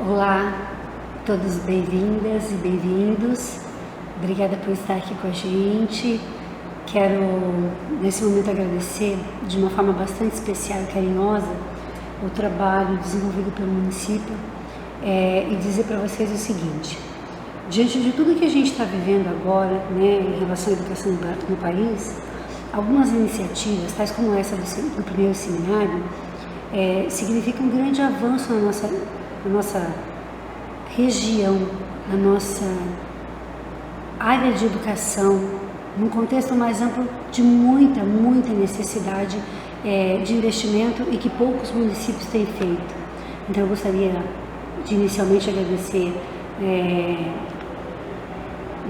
Olá, todos bem-vindas e bem-vindos. Obrigada por estar aqui com a gente. Quero, nesse momento, agradecer de uma forma bastante especial e carinhosa o trabalho desenvolvido pelo município e dizer para vocês o seguinte: diante de tudo que a gente está vivendo agora, em relação à educação no país, algumas iniciativas, tais como essa do primeiro seminário, significam um grande avanço na nossa região, na nossa área de educação, num contexto mais amplo de muita necessidade de investimento e que poucos municípios têm feito. Então eu gostaria de inicialmente agradecer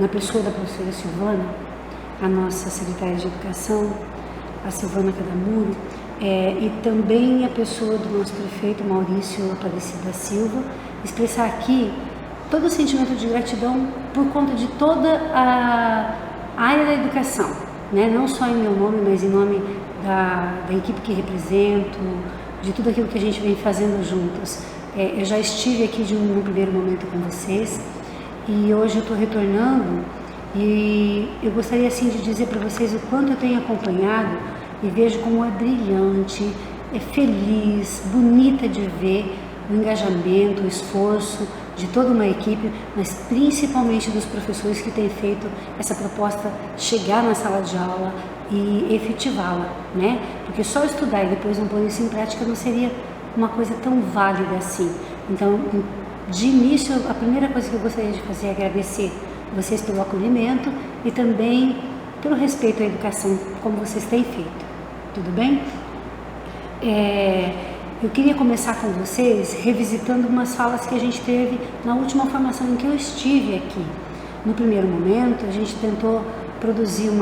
na pessoa da professora Silvana, a nossa secretária de Educação, a Silvana Cadamuro, e também a pessoa do nosso prefeito Maurício Aparecido da Silva, expressar aqui todo o sentimento de gratidão por conta de toda a área da educação, não só em meu nome, mas em nome da equipe que represento, de tudo aquilo que a gente vem fazendo juntos. Eu já estive aqui no primeiro momento com vocês e hoje eu estou retornando e eu gostaria assim de dizer para vocês o quanto eu tenho acompanhado e vejo como é brilhante, é feliz, bonita de ver o engajamento, o esforço de toda uma equipe, mas principalmente dos professores que têm feito essa proposta chegar na sala de aula e efetivá-la, Porque só estudar e depois não pôr isso em prática não seria uma coisa tão válida assim. Então, de início, a primeira coisa que eu gostaria de fazer é agradecer vocês pelo acolhimento e também pelo respeito à educação, como vocês têm feito. Tudo bem? Eu queria começar com vocês revisitando umas falas que a gente teve na última formação em que eu estive aqui. No primeiro momento, a gente tentou produzir um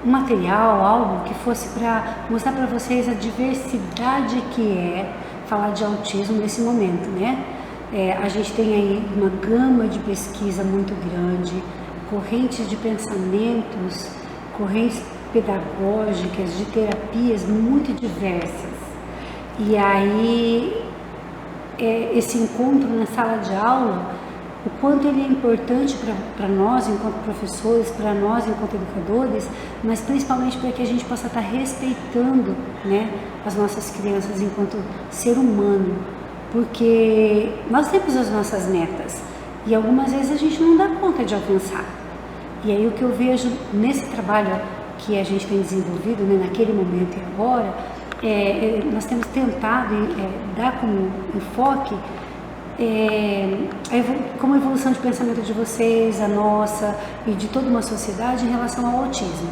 material, algo que fosse para mostrar para vocês a diversidade que é falar de autismo nesse momento, A gente tem aí uma gama de pesquisa muito grande, correntes de pensamentos, correntes pedagógicas, de terapias muito diversas. E aí, esse encontro na sala de aula, o quanto ele é importante para nós enquanto professores, para nós enquanto educadores, mas principalmente para que a gente possa estar respeitando, as nossas crianças enquanto ser humano, porque nós temos as nossas metas e algumas vezes a gente não dá conta de alcançar. E aí o que eu vejo nesse trabalho que a gente tem desenvolvido, naquele momento e agora, nós temos tentado dar como enfoque como a evolução de pensamento de vocês, a nossa e de toda uma sociedade em relação ao autismo.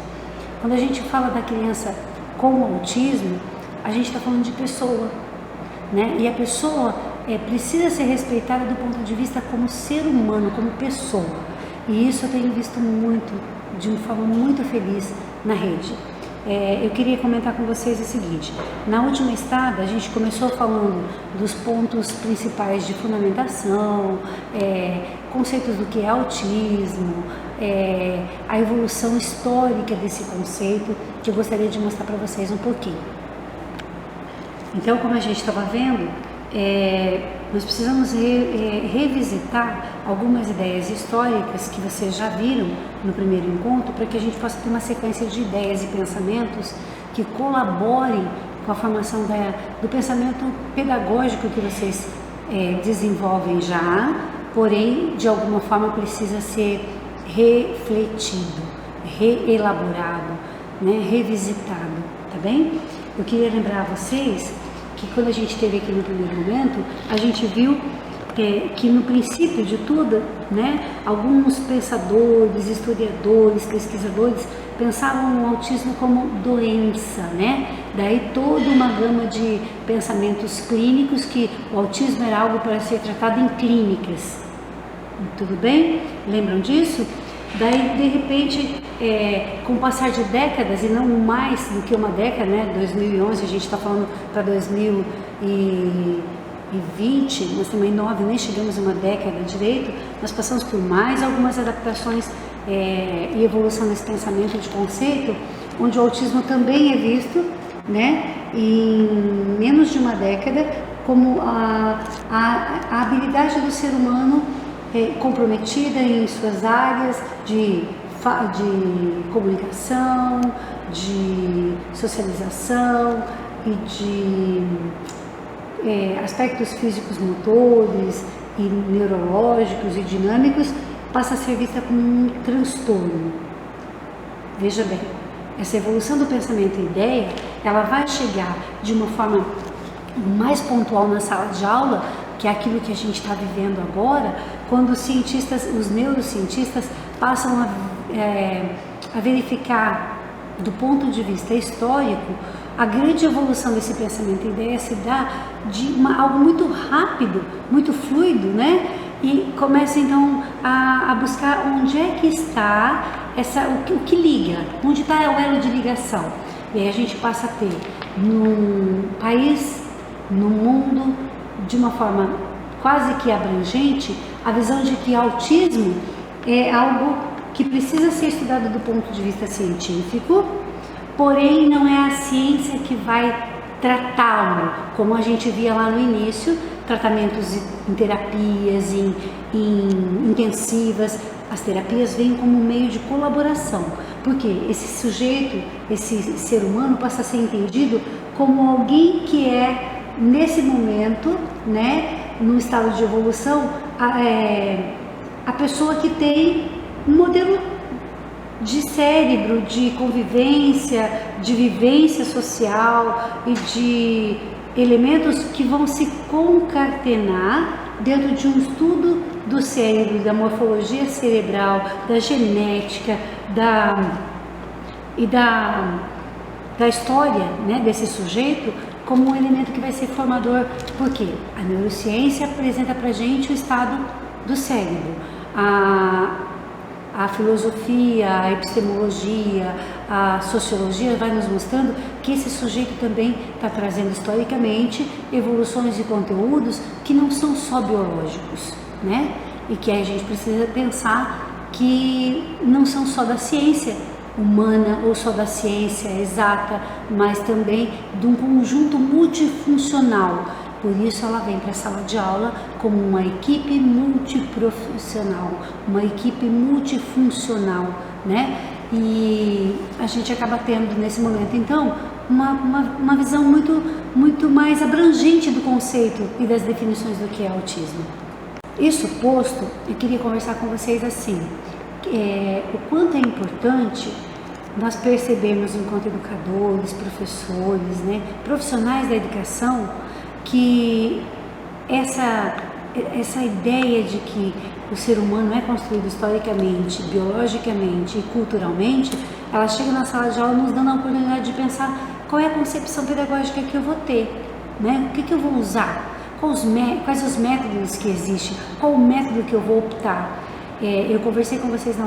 Quando a gente fala da criança com autismo, a gente está falando de pessoa, E a pessoa precisa ser respeitada do ponto de vista como ser humano, como pessoa. E isso eu tenho visto muito, de uma forma muito feliz na rede. Eu queria comentar com vocês o seguinte: na última estada a gente começou falando dos pontos principais de fundamentação, conceitos do que é autismo, a evolução histórica desse conceito, que eu gostaria de mostrar para vocês um pouquinho. Então, como a gente estava vendo, nós precisamos revisitar algumas ideias históricas que vocês já viram no primeiro encontro, para que a gente possa ter uma sequência de ideias e pensamentos que colaborem com a formação do pensamento pedagógico que vocês desenvolvem já, porém, de alguma forma precisa ser refletido, reelaborado, revisitado, tá bem? Eu queria lembrar a vocês que quando a gente esteve aqui no primeiro momento, a gente viu que no princípio de tudo, alguns pensadores, historiadores, pesquisadores pensavam o autismo como doença, Daí toda uma gama de pensamentos clínicos, que o autismo era algo para ser tratado em clínicas. Tudo bem? Lembram disso? Daí, de repente, com o passar de décadas, e não mais do que uma década, 2011, a gente está falando para 2020, nós também nem chegamos a uma década direito, nós passamos por mais algumas adaptações e evolução nesse pensamento de conceito, onde o autismo também é visto, em menos de uma década, como a habilidade do ser humano comprometida em suas áreas de comunicação, de socialização e de aspectos físicos motores e neurológicos e dinâmicos, passa a ser vista como um transtorno. Veja bem, essa evolução do pensamento e ideia, ela vai chegar de uma forma mais pontual na sala de aula, que é aquilo que a gente está vivendo agora, quando os neurocientistas passam a verificar, do ponto de vista histórico, a grande evolução desse pensamento e ideia se dá de algo muito rápido, muito fluido, né? E começa então a buscar onde é que está o que liga, onde está o elo de ligação. E aí a gente passa a ter no país, no mundo, de uma forma quase que abrangente, a visão de que autismo é algo que precisa ser estudado do ponto de vista científico, porém não é a ciência que vai tratá-lo, como a gente via lá no início, tratamentos em terapias, em intensivas. As terapias vêm como meio de colaboração, porque esse sujeito, esse ser humano passa a ser entendido como alguém que é, nesse momento, né, no estado de evolução, a pessoa que tem um modelo de cérebro, de convivência, de vivência social e de elementos que vão se concatenar dentro de um estudo do cérebro, da morfologia cerebral, da genética, da história, né, desse sujeito, como um elemento que vai ser formador, porque a neurociência apresenta para a gente o estado do cérebro, a filosofia, a epistemologia, a sociologia vai nos mostrando que esse sujeito também está trazendo historicamente evoluções e conteúdos que não são só biológicos, né? E que a gente precisa pensar que não são só da ciência humana ou só da ciência exata, mas também de um conjunto multifuncional. Por isso ela vem para a sala de aula como uma equipe multiprofissional, uma equipe multifuncional, né? E a gente acaba tendo nesse momento, então, uma visão muito mais abrangente do conceito e das definições do que é autismo. Isso posto, eu queria conversar com vocês assim, o quanto é importante nós percebermos enquanto educadores, professores, né, profissionais da educação, que essa ideia de que o ser humano é construído historicamente, biologicamente e culturalmente, ela chega na sala de aula nos dando a oportunidade de pensar qual é a concepção pedagógica que eu vou ter, né? O que eu vou usar, quais os métodos que existem, qual o método que eu vou optar. Eu conversei com vocês na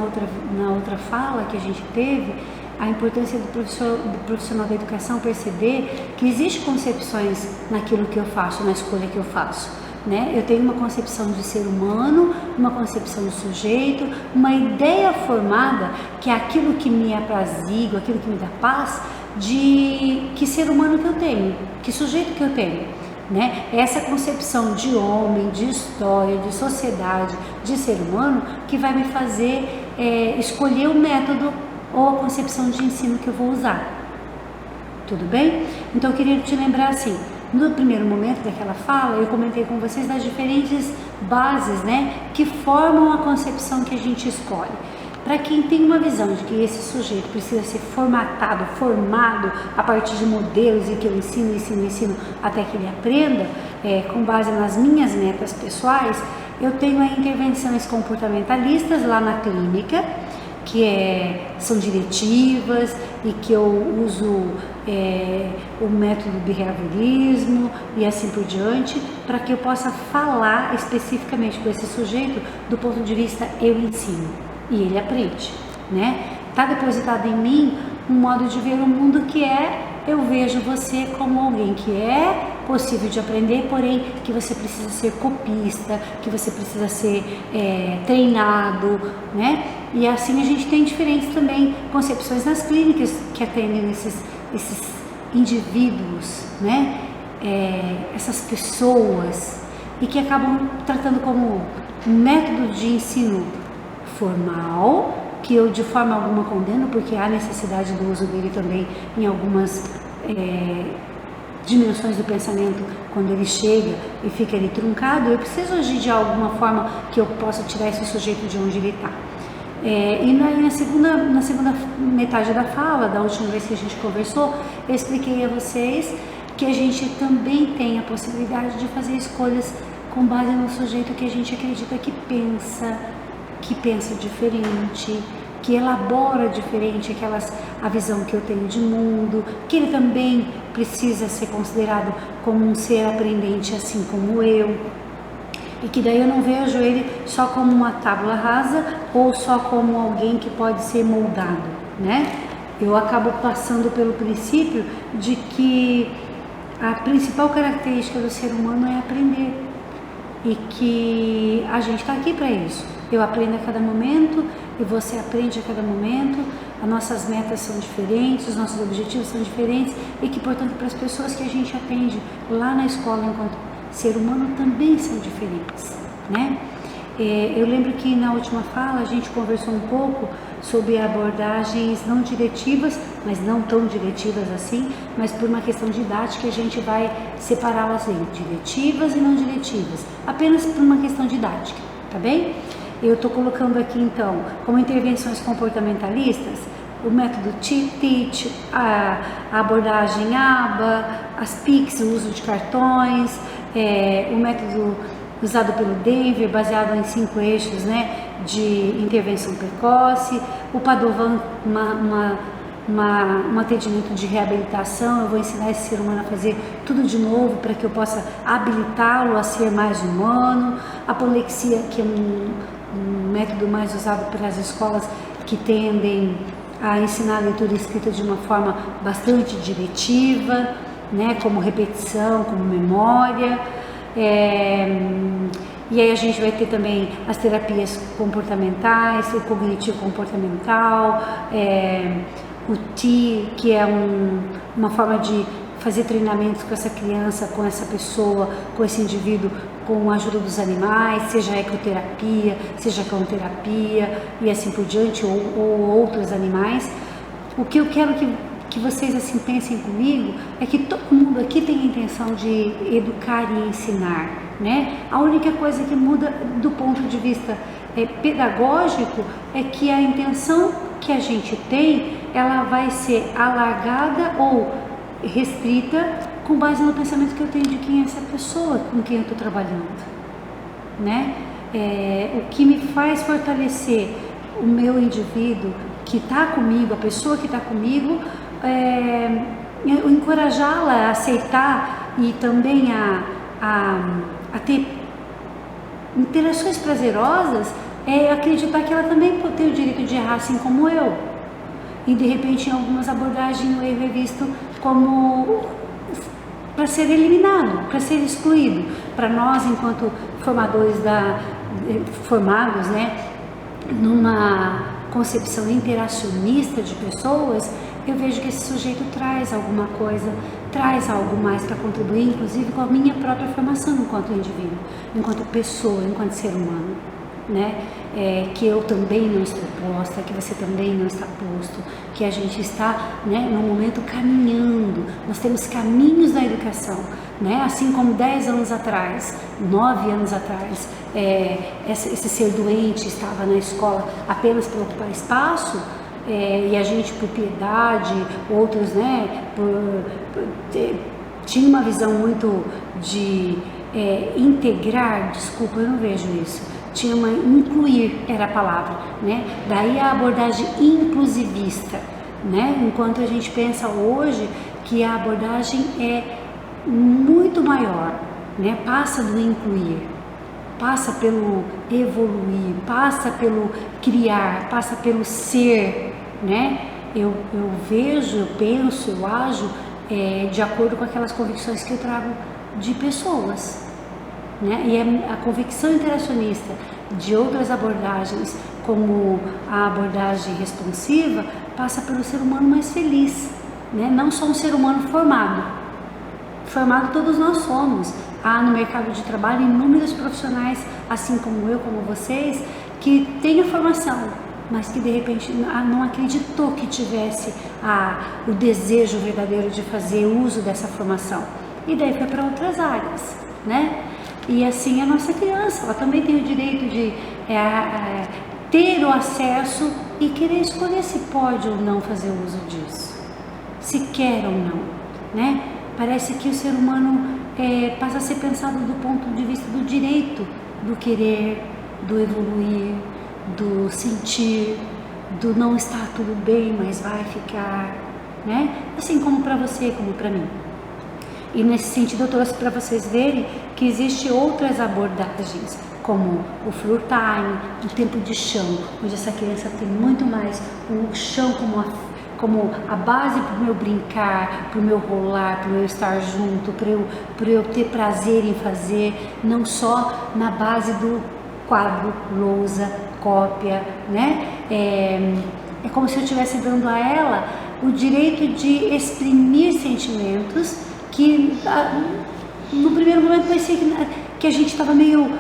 outra fala que a gente teve, a importância do profissional da educação perceber que existem concepções naquilo que eu faço, na escolha que eu faço, né? Eu tenho uma concepção de ser humano, uma concepção do sujeito, uma ideia formada que é aquilo que me aprazigua, aquilo que me dá paz, de que ser humano que eu tenho, que sujeito que eu tenho, né? Essa concepção de homem, de história, de sociedade, de ser humano, que vai me fazer escolher o método ou a concepção de ensino que eu vou usar. Tudo bem? Então eu queria te lembrar assim, no primeiro momento daquela fala, eu comentei com vocês das diferentes bases, né, que formam a concepção que a gente escolhe. Para quem tem uma visão de que esse sujeito precisa ser formado a partir de modelos em que eu ensino até que ele aprenda, com base nas minhas metas pessoais, eu tenho intervenções comportamentalistas lá na clínica, que são diretivas e que eu uso o método behaviorismo e assim por diante, para que eu possa falar especificamente com esse sujeito do ponto de vista eu ensino e ele aprende, né? Está depositado em mim um modo de ver o mundo que eu vejo você como alguém que é possível de aprender, porém que você precisa ser copista, que você precisa ser treinado, né? E assim a gente tem diferentes também concepções nas clínicas que atendem esses indivíduos, né? essas pessoas e que acabam tratando como um método de ensino formal, que eu de forma alguma condeno, porque há necessidade do uso dele também em algumas dimensões do pensamento, quando ele chega e fica ali truncado. Eu preciso agir de alguma forma que eu possa tirar esse sujeito de onde ele está. E na segunda metade da fala, da última vez que a gente conversou, eu expliquei a vocês que a gente também tem a possibilidade de fazer escolhas com base no sujeito que a gente acredita que pensa diferente, que elabora diferente a visão que eu tenho de mundo, que ele também precisa ser considerado como um ser aprendente assim como eu, e que daí eu não vejo ele só como uma tábula rasa ou só como alguém que pode ser moldado, né? Eu acabo passando pelo princípio de que a principal característica do ser humano é aprender, e que a gente está aqui para isso. Eu aprendo a cada momento e você aprende a cada momento. As nossas metas são diferentes, os nossos objetivos são diferentes, e que, portanto, para as pessoas que a gente atende lá na escola enquanto ser humano também são diferentes, né? Eu lembro que na última fala a gente conversou um pouco sobre abordagens não diretivas, mas não tão diretivas assim, mas por uma questão didática a gente vai separá-las em diretivas e não diretivas, apenas por uma questão didática, tá bem? Eu estou colocando aqui então, como intervenções comportamentalistas, o método Teach, a abordagem ABA, as PICs, o uso de cartões, o método usado pelo Denver, baseado em 5 eixos, né, de intervenção precoce, o Padovan, um atendimento de reabilitação. Eu vou ensinar esse ser humano a fazer tudo de novo para que eu possa habilitá-lo a ser mais humano. A Apoplexia, que é um método mais usado pelas escolas que tendem a ensinar a leitura e escrita de uma forma bastante diretiva, né, como repetição, como memória. E aí a gente vai ter também as terapias comportamentais, o cognitivo comportamental, o TI, que é uma forma de fazer treinamentos com essa criança, com essa pessoa, com esse indivíduo, com a ajuda dos animais, seja ecoterapia, seja clonoterapia e assim por diante, ou outros animais. O que eu quero que vocês assim pensem comigo é que todo mundo aqui tem a intenção de educar e ensinar, né? A única coisa que muda do ponto de vista pedagógico é que a intenção que a gente tem, ela vai ser alargada ou restrita com base no pensamento que eu tenho de quem é essa pessoa com quem eu estou trabalhando, né? O que me faz fortalecer o meu indivíduo que está comigo, a pessoa que está comigo, encorajá-la a aceitar e também a ter interações prazerosas, é acreditar que ela também tem o direito de errar assim como eu. E de repente em algumas abordagens o erro é visto como para ser eliminado, para ser excluído. Para nós, enquanto formados, né, numa concepção interacionista de pessoas, eu vejo que esse sujeito traz alguma coisa, traz algo mais para contribuir, inclusive com a minha própria formação enquanto indivíduo, enquanto pessoa, enquanto ser humano, né? Que eu também não estou posta, que você também não está posto, que a gente está, né, no momento caminhando. Nós temos caminhos na educação, né? Assim como 10 anos atrás, 9 anos atrás, esse ser doente estava na escola apenas para ocupar espaço, e a gente, por piedade, outros, né, tinha uma visão muito de integrar, desculpa, eu não vejo isso, tinha uma incluir, era a palavra, né? Daí a abordagem inclusivista, né? Enquanto a gente pensa hoje que a abordagem é muito maior, né? Passa do incluir, passa pelo evoluir, passa pelo criar, passa pelo ser, né? Eu vejo, eu penso, eu ajo de acordo com aquelas convicções que eu trago de pessoas, né? E a convicção interacionista de outras abordagens, como a abordagem responsiva, passa pelo ser humano mais feliz, né? Não só um ser humano formado, formado todos nós somos. Há no mercado de trabalho inúmeros profissionais, assim como eu, como vocês, que têm a formação, mas que de repente não acreditou que tivesse o desejo verdadeiro de fazer uso dessa formação. E daí foi para outras áreas, né? E assim a nossa criança, ela também tem o direito de ter o acesso e querer escolher se pode ou não fazer uso disso, se quer ou não, né? Parece que o ser humano passa a ser pensado do ponto de vista do direito, do querer, do evoluir, do sentir, do não estar tudo bem, mas vai ficar, né? Assim como para você, como para mim. E nesse sentido eu trouxe para vocês verem que existem outras abordagens, como o floor time, o tempo de chão, onde essa criança tem muito mais o chão como a base para o meu brincar, para o meu rolar, para eu estar junto, para eu ter prazer em fazer, não só na base do quadro, lousa, cópia, né? É como se eu estivesse dando a ela o direito de exprimir sentimentos que no primeiro momento parecia que a gente estava meio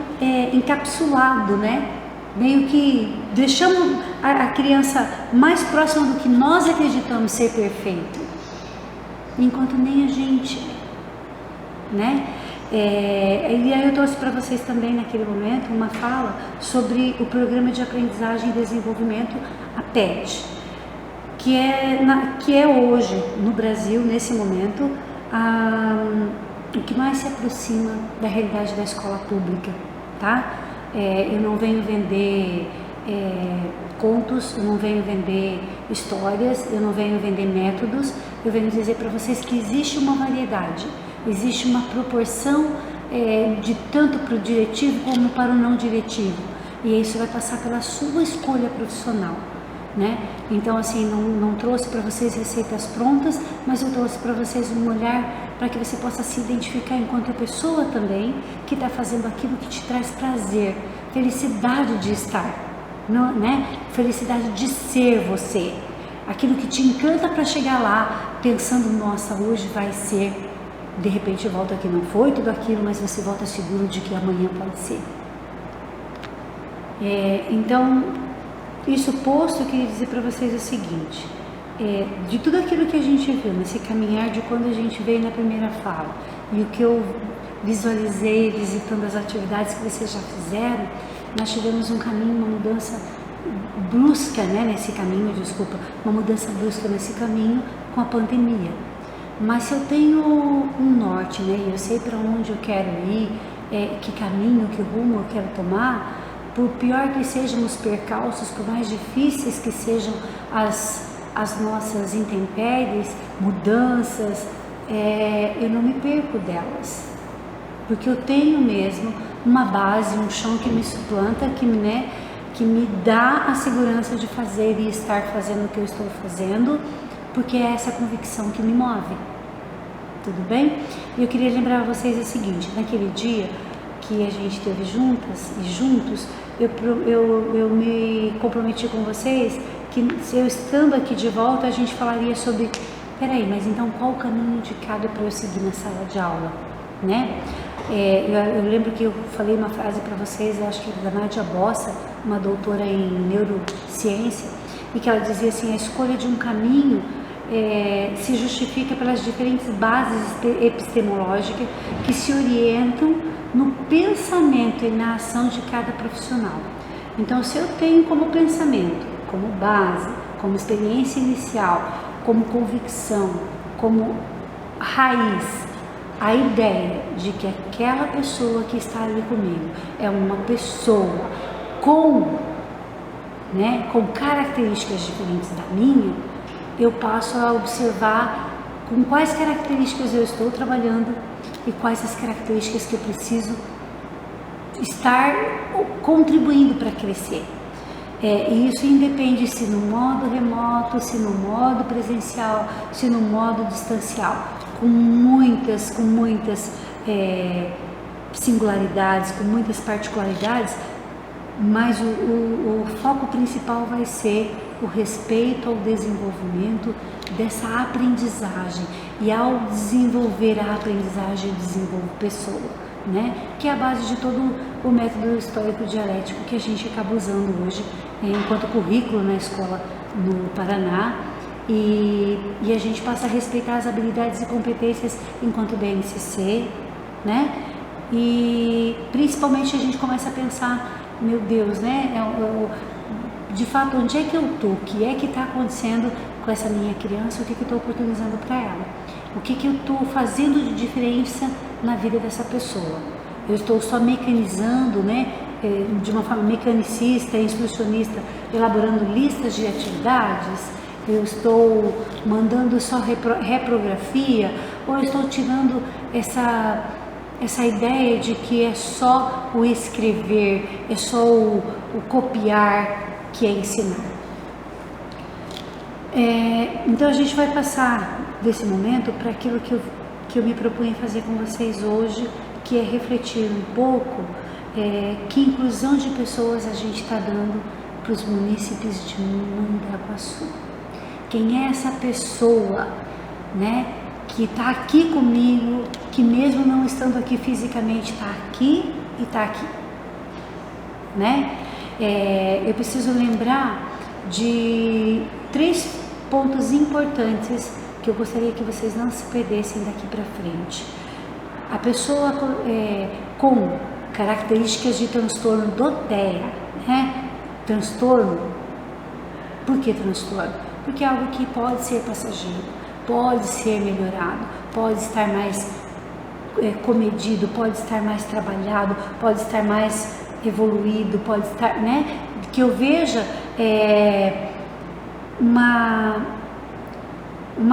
encapsulado, né? Meio que deixando a criança mais próxima do que nós acreditamos ser perfeito, enquanto nem a gente é, né? E aí eu trouxe para vocês também naquele momento uma fala sobre o Programa de Aprendizagem e Desenvolvimento, a PED, que é hoje no Brasil, nesse momento, o que mais se aproxima da realidade da escola pública, tá? Eu não venho vender contos, eu não venho vender histórias, eu não venho vender métodos, eu venho dizer para vocês que existe uma variedade, existe uma proporção de tanto para o diretivo como para o não diretivo, e isso vai passar pela sua escolha profissional, né? Então assim, não trouxe para vocês receitas prontas, mas eu trouxe para vocês um olhar para que você possa se identificar enquanto pessoa também, que está fazendo aquilo que te traz prazer, felicidade de estar, não, né? Felicidade de ser você, aquilo que te encanta para chegar lá, pensando, nossa, hoje vai ser, de repente volta que não foi tudo aquilo, mas você volta seguro de que amanhã pode ser. Então, isso posto, eu queria dizer para vocês o seguinte, de tudo aquilo que a gente viu nesse caminhar de quando a gente veio na primeira fala e o que eu visualizei visitando as atividades que vocês já fizeram, nós tivemos um caminho, uma mudança brusca, né, nesse caminho, uma mudança brusca nesse caminho com a pandemia. Mas se eu tenho um norte, né, e eu sei para onde eu quero ir, que caminho, que rumo eu quero tomar, por pior que sejam os percalços, por mais difíceis que sejam as nossas intempéries, mudanças, eu não me perco delas, porque eu tenho mesmo uma base, um chão que me suplanta, que me dá a segurança de fazer e estar fazendo o que eu estou fazendo, porque é essa convicção que me move. Tudo bem? E eu queria lembrar a vocês o seguinte, naquele dia que a gente esteve juntas e juntos, eu me comprometi com vocês que se eu estando aqui de volta, a gente falaria sobre, peraí, mas então qual o caminho indicado para eu seguir na sala de aula, né? Eu lembro que eu falei uma frase para vocês, acho que da Nádia Bossa, uma doutora em neurociência, e que ela dizia assim, a escolha de um caminho se justifica pelas diferentes bases epistemológicas que se orientam no pensamento e na ação de cada profissional. Então, se eu tenho como pensamento, como base, como experiência inicial, como convicção, como raiz, a ideia de que aquela pessoa que está ali comigo é uma pessoa com características diferentes da minha, eu passo a observar com quais características eu estou trabalhando e quais as características que eu preciso estar contribuindo para crescer. E isso independe se no modo remoto, se no modo presencial, se no modo distancial, com muitas singularidades, com muitas particularidades, mas o foco principal vai ser o respeito ao desenvolvimento dessa aprendizagem, E ao desenvolver a aprendizagem, eu desenvolvo pessoa, né? Que é a base de todo o método histórico-dialético que a gente acaba usando hoje enquanto currículo na escola no Paraná. E a gente passa a respeitar as habilidades e competências enquanto BNCC, né? E principalmente a gente começa a pensar, meu Deus, né? De fato, onde é que eu tô? O que é que está acontecendo com essa minha criança? O que eu estou oportunizando para ela? O que eu estou fazendo de diferença na vida dessa pessoa? Eu estou só mecanizando, né? De uma forma mecanicista, instrucionista, elaborando listas de atividades? Eu estou mandando só reprografia? Ou eu estou tirando essa ideia de que é só o escrever, é só o copiar que é ensinar? Então a gente vai passar desse momento para aquilo que eu me proponho fazer com vocês hoje, que é refletir um pouco que inclusão de pessoas a gente está dando para os munícipes de Mandaguaçu. Quem é essa pessoa, né, que está aqui comigo, que mesmo não estando aqui fisicamente, está aqui e está aqui, né? Eu preciso lembrar de 3 pontos importantes que eu gostaria que vocês não se perdessem daqui para frente. A pessoa com características de transtorno do TEA, né? Transtorno, por que transtorno? Porque é algo que pode ser passageiro, pode ser melhorado, pode estar mais comedido, pode estar mais trabalhado, pode estar mais evoluído, pode estar, né? Que eu veja uma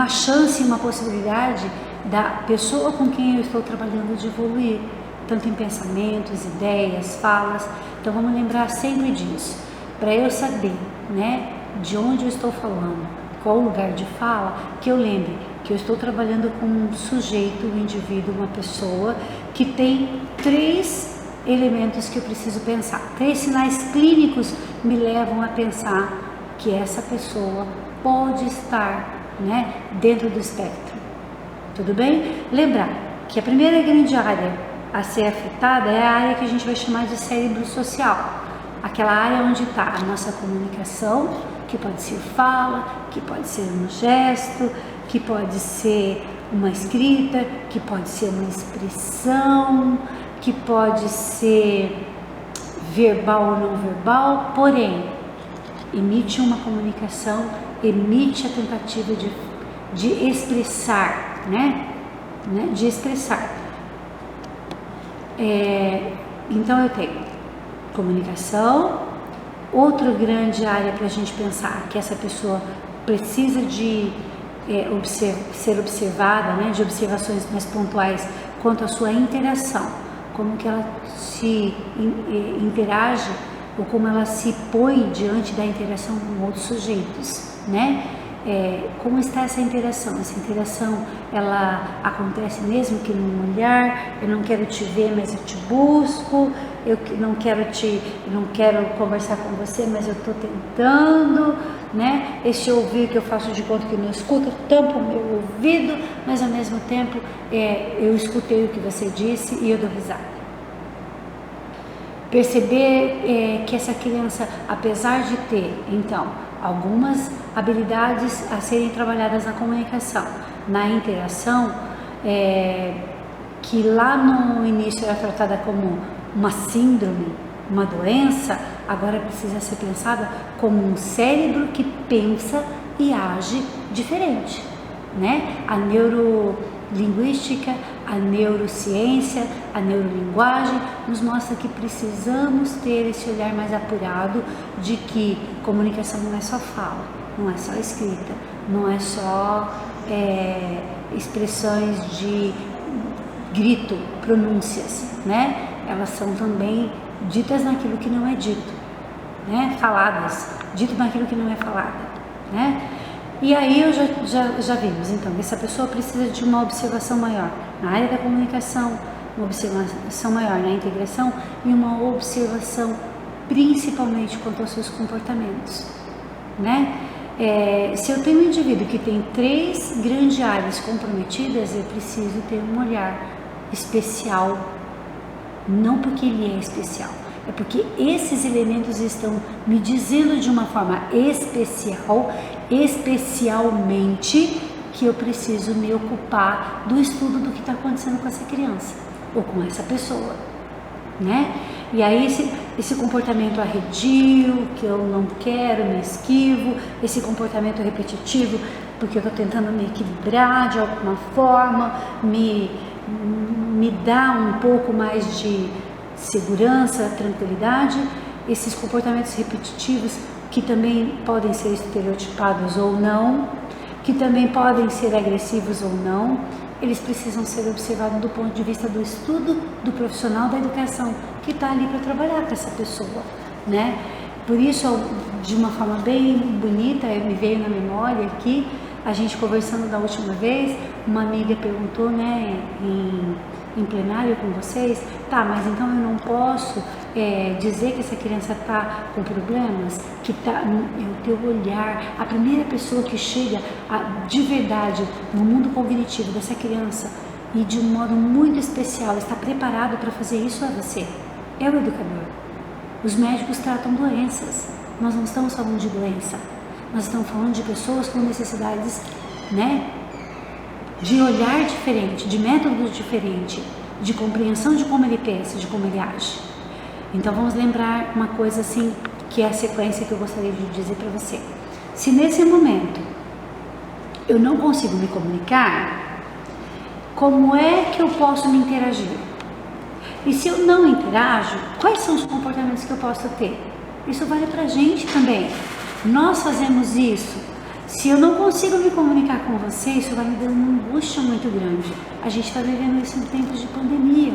chance, uma possibilidade da pessoa com quem eu estou trabalhando de evoluir, tanto em pensamentos, ideias, falas. Então vamos lembrar sempre disso, para eu saber, né, de onde eu estou falando, qual o lugar de fala, que eu lembre que eu estou trabalhando com um sujeito, um indivíduo, uma pessoa que tem 3 elementos que eu preciso pensar. 3 sinais clínicos me levam a pensar que essa pessoa pode estar, né, dentro do espectro. Tudo bem? Lembrar que a primeira grande área a ser afetada é a área que a gente vai chamar de cérebro social. Aquela área onde está a nossa comunicação, que pode ser fala, que pode ser um gesto, que pode ser uma escrita, que pode ser uma expressão, que pode ser verbal ou não verbal, porém, emite uma comunicação, emite a tentativa de expressar, né? De expressar. Então eu tenho comunicação. Outra grande área para a gente pensar que essa pessoa precisa de ser observada, né, de observações mais pontuais quanto à sua interação, como que ela se interage ou como ela se põe diante da interação com outros sujeitos, né? Como está essa interação? Essa interação, ela acontece mesmo que num olhar, eu não quero te ver, mas eu te busco, eu não quero conversar com você, mas eu estou tentando, né? Esse ouvir que eu faço de conta que não escuto, eu tampo o meu ouvido, mas ao mesmo tempo eu escutei o que você disse e eu dou risada. Perceber que essa criança, apesar de ter, então, algumas habilidades a serem trabalhadas na comunicação, na interação, que lá no início era tratada como uma síndrome, uma doença, agora precisa ser pensada como um cérebro que pensa e age diferente, né? A neurolinguística, a neurociência, a neurolinguagem nos mostra que precisamos ter esse olhar mais apurado de que comunicação não é só fala, não é só escrita, não é só expressões de grito, pronúncias, né? Elas são também ditas naquilo que não é dito, né? Faladas, dito naquilo que não é falado, né? E aí já vimos, então, que essa pessoa precisa de uma observação maior na área da comunicação, uma observação maior na integração e uma observação principalmente quanto aos seus comportamentos, né? Se eu tenho um indivíduo que tem 3 grandes áreas comprometidas, eu preciso ter um olhar especial, não porque ele é especial, é porque esses elementos estão me dizendo de uma forma especial, especialmente, que eu preciso me ocupar do estudo do que está acontecendo com essa criança ou com essa pessoa, né? E aí esse comportamento arredio, que eu não quero, me esquivo, esse comportamento repetitivo, porque eu estou tentando me equilibrar de alguma forma, me dá um pouco mais de segurança, tranquilidade, esses comportamentos repetitivos que também podem ser estereotipados ou não, que também podem ser agressivos ou não, eles precisam ser observados do ponto de vista do estudo do profissional da educação que está ali para trabalhar com essa pessoa, né? Por isso, de uma forma bem bonita, me veio na memória aqui, a gente conversando da última vez, uma amiga perguntou, né, em plenário com vocês, tá, mas então eu não posso dizer que essa criança está com problemas, que tá, o teu olhar, a primeira pessoa que chega de verdade no mundo cognitivo dessa criança e de um modo muito especial está preparado para fazer isso é você, é o educador. Os médicos tratam doenças, nós não estamos falando de doença, nós estamos falando de pessoas com necessidades, né, de olhar diferente, de métodos diferentes, de compreensão de como ele pensa, de como ele age. Então vamos lembrar uma coisa assim, que é a sequência que eu gostaria de dizer para você. Se nesse momento eu não consigo me comunicar, como é que eu posso me interagir? E se eu não interajo, quais são os comportamentos que eu posso ter? Isso vale pra gente também. Nós fazemos isso. Se eu não consigo me comunicar com você, isso vai me dando uma angústia muito grande. A gente está vivendo isso em tempos de pandemia.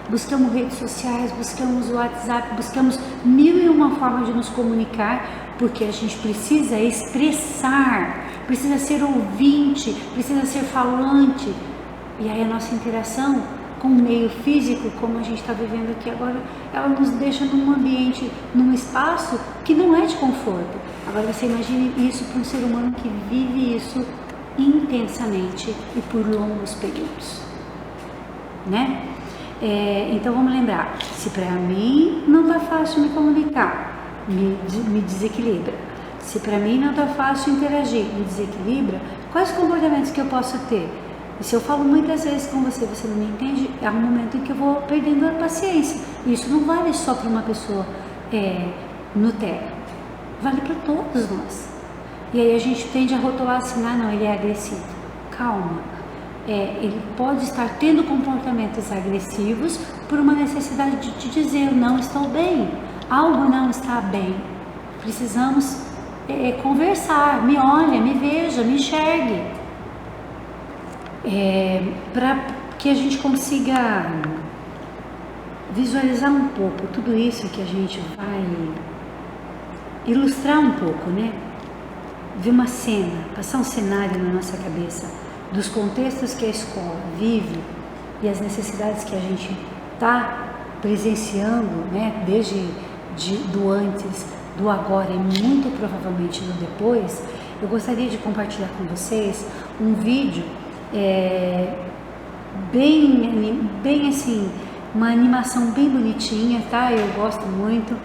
Buscamos redes sociais, buscamos o WhatsApp, buscamos 1001 formas de nos comunicar, porque a gente precisa expressar, precisa ser ouvinte, precisa ser falante. E aí a nossa interação com o meio físico, como a gente está vivendo aqui agora, ela nos deixa num ambiente, num espaço que não é de conforto. Agora você imagine isso para um ser humano que vive isso intensamente e por longos períodos, né? Então vamos lembrar, se para mim não está fácil me comunicar, me desequilibra. Se para mim não está fácil interagir, me desequilibra, quais comportamentos que eu posso ter? E se eu falo muitas vezes com você, você não me entende, é um momento em que eu vou perdendo a paciência. E isso não vale só para uma pessoa no terra, vale para todos nós. E aí a gente tende a rotular assim, não, ele é agressivo. Calma. Ele pode estar tendo comportamentos agressivos por uma necessidade de te dizer, não estou bem, algo não está bem. Precisamos conversar, me olha, me veja, me enxergue. Para que a gente consiga visualizar um pouco tudo isso, que a gente vai ilustrar um pouco, né? Ver uma cena, passar um cenário na nossa cabeça dos contextos que a escola vive e as necessidades que a gente está presenciando, né? Desde do antes, do agora e muito provavelmente do depois. Eu gostaria de compartilhar com vocês um vídeo bem assim, uma animação bem bonitinha, tá? Eu gosto muito,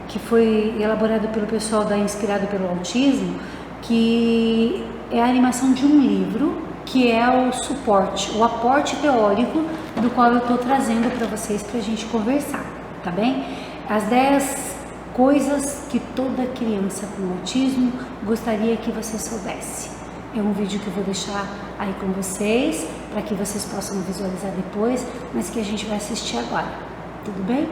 que foi elaborado pelo pessoal da Inspirado pelo Autismo, que é a animação de um livro, que é o suporte, o aporte teórico do qual eu estou trazendo para vocês para a gente conversar, tá bem? As 10 coisas que toda criança com autismo gostaria que você soubesse. É um vídeo que eu vou deixar aí com vocês, para que vocês possam visualizar depois, mas que a gente vai assistir agora. Tudo bem?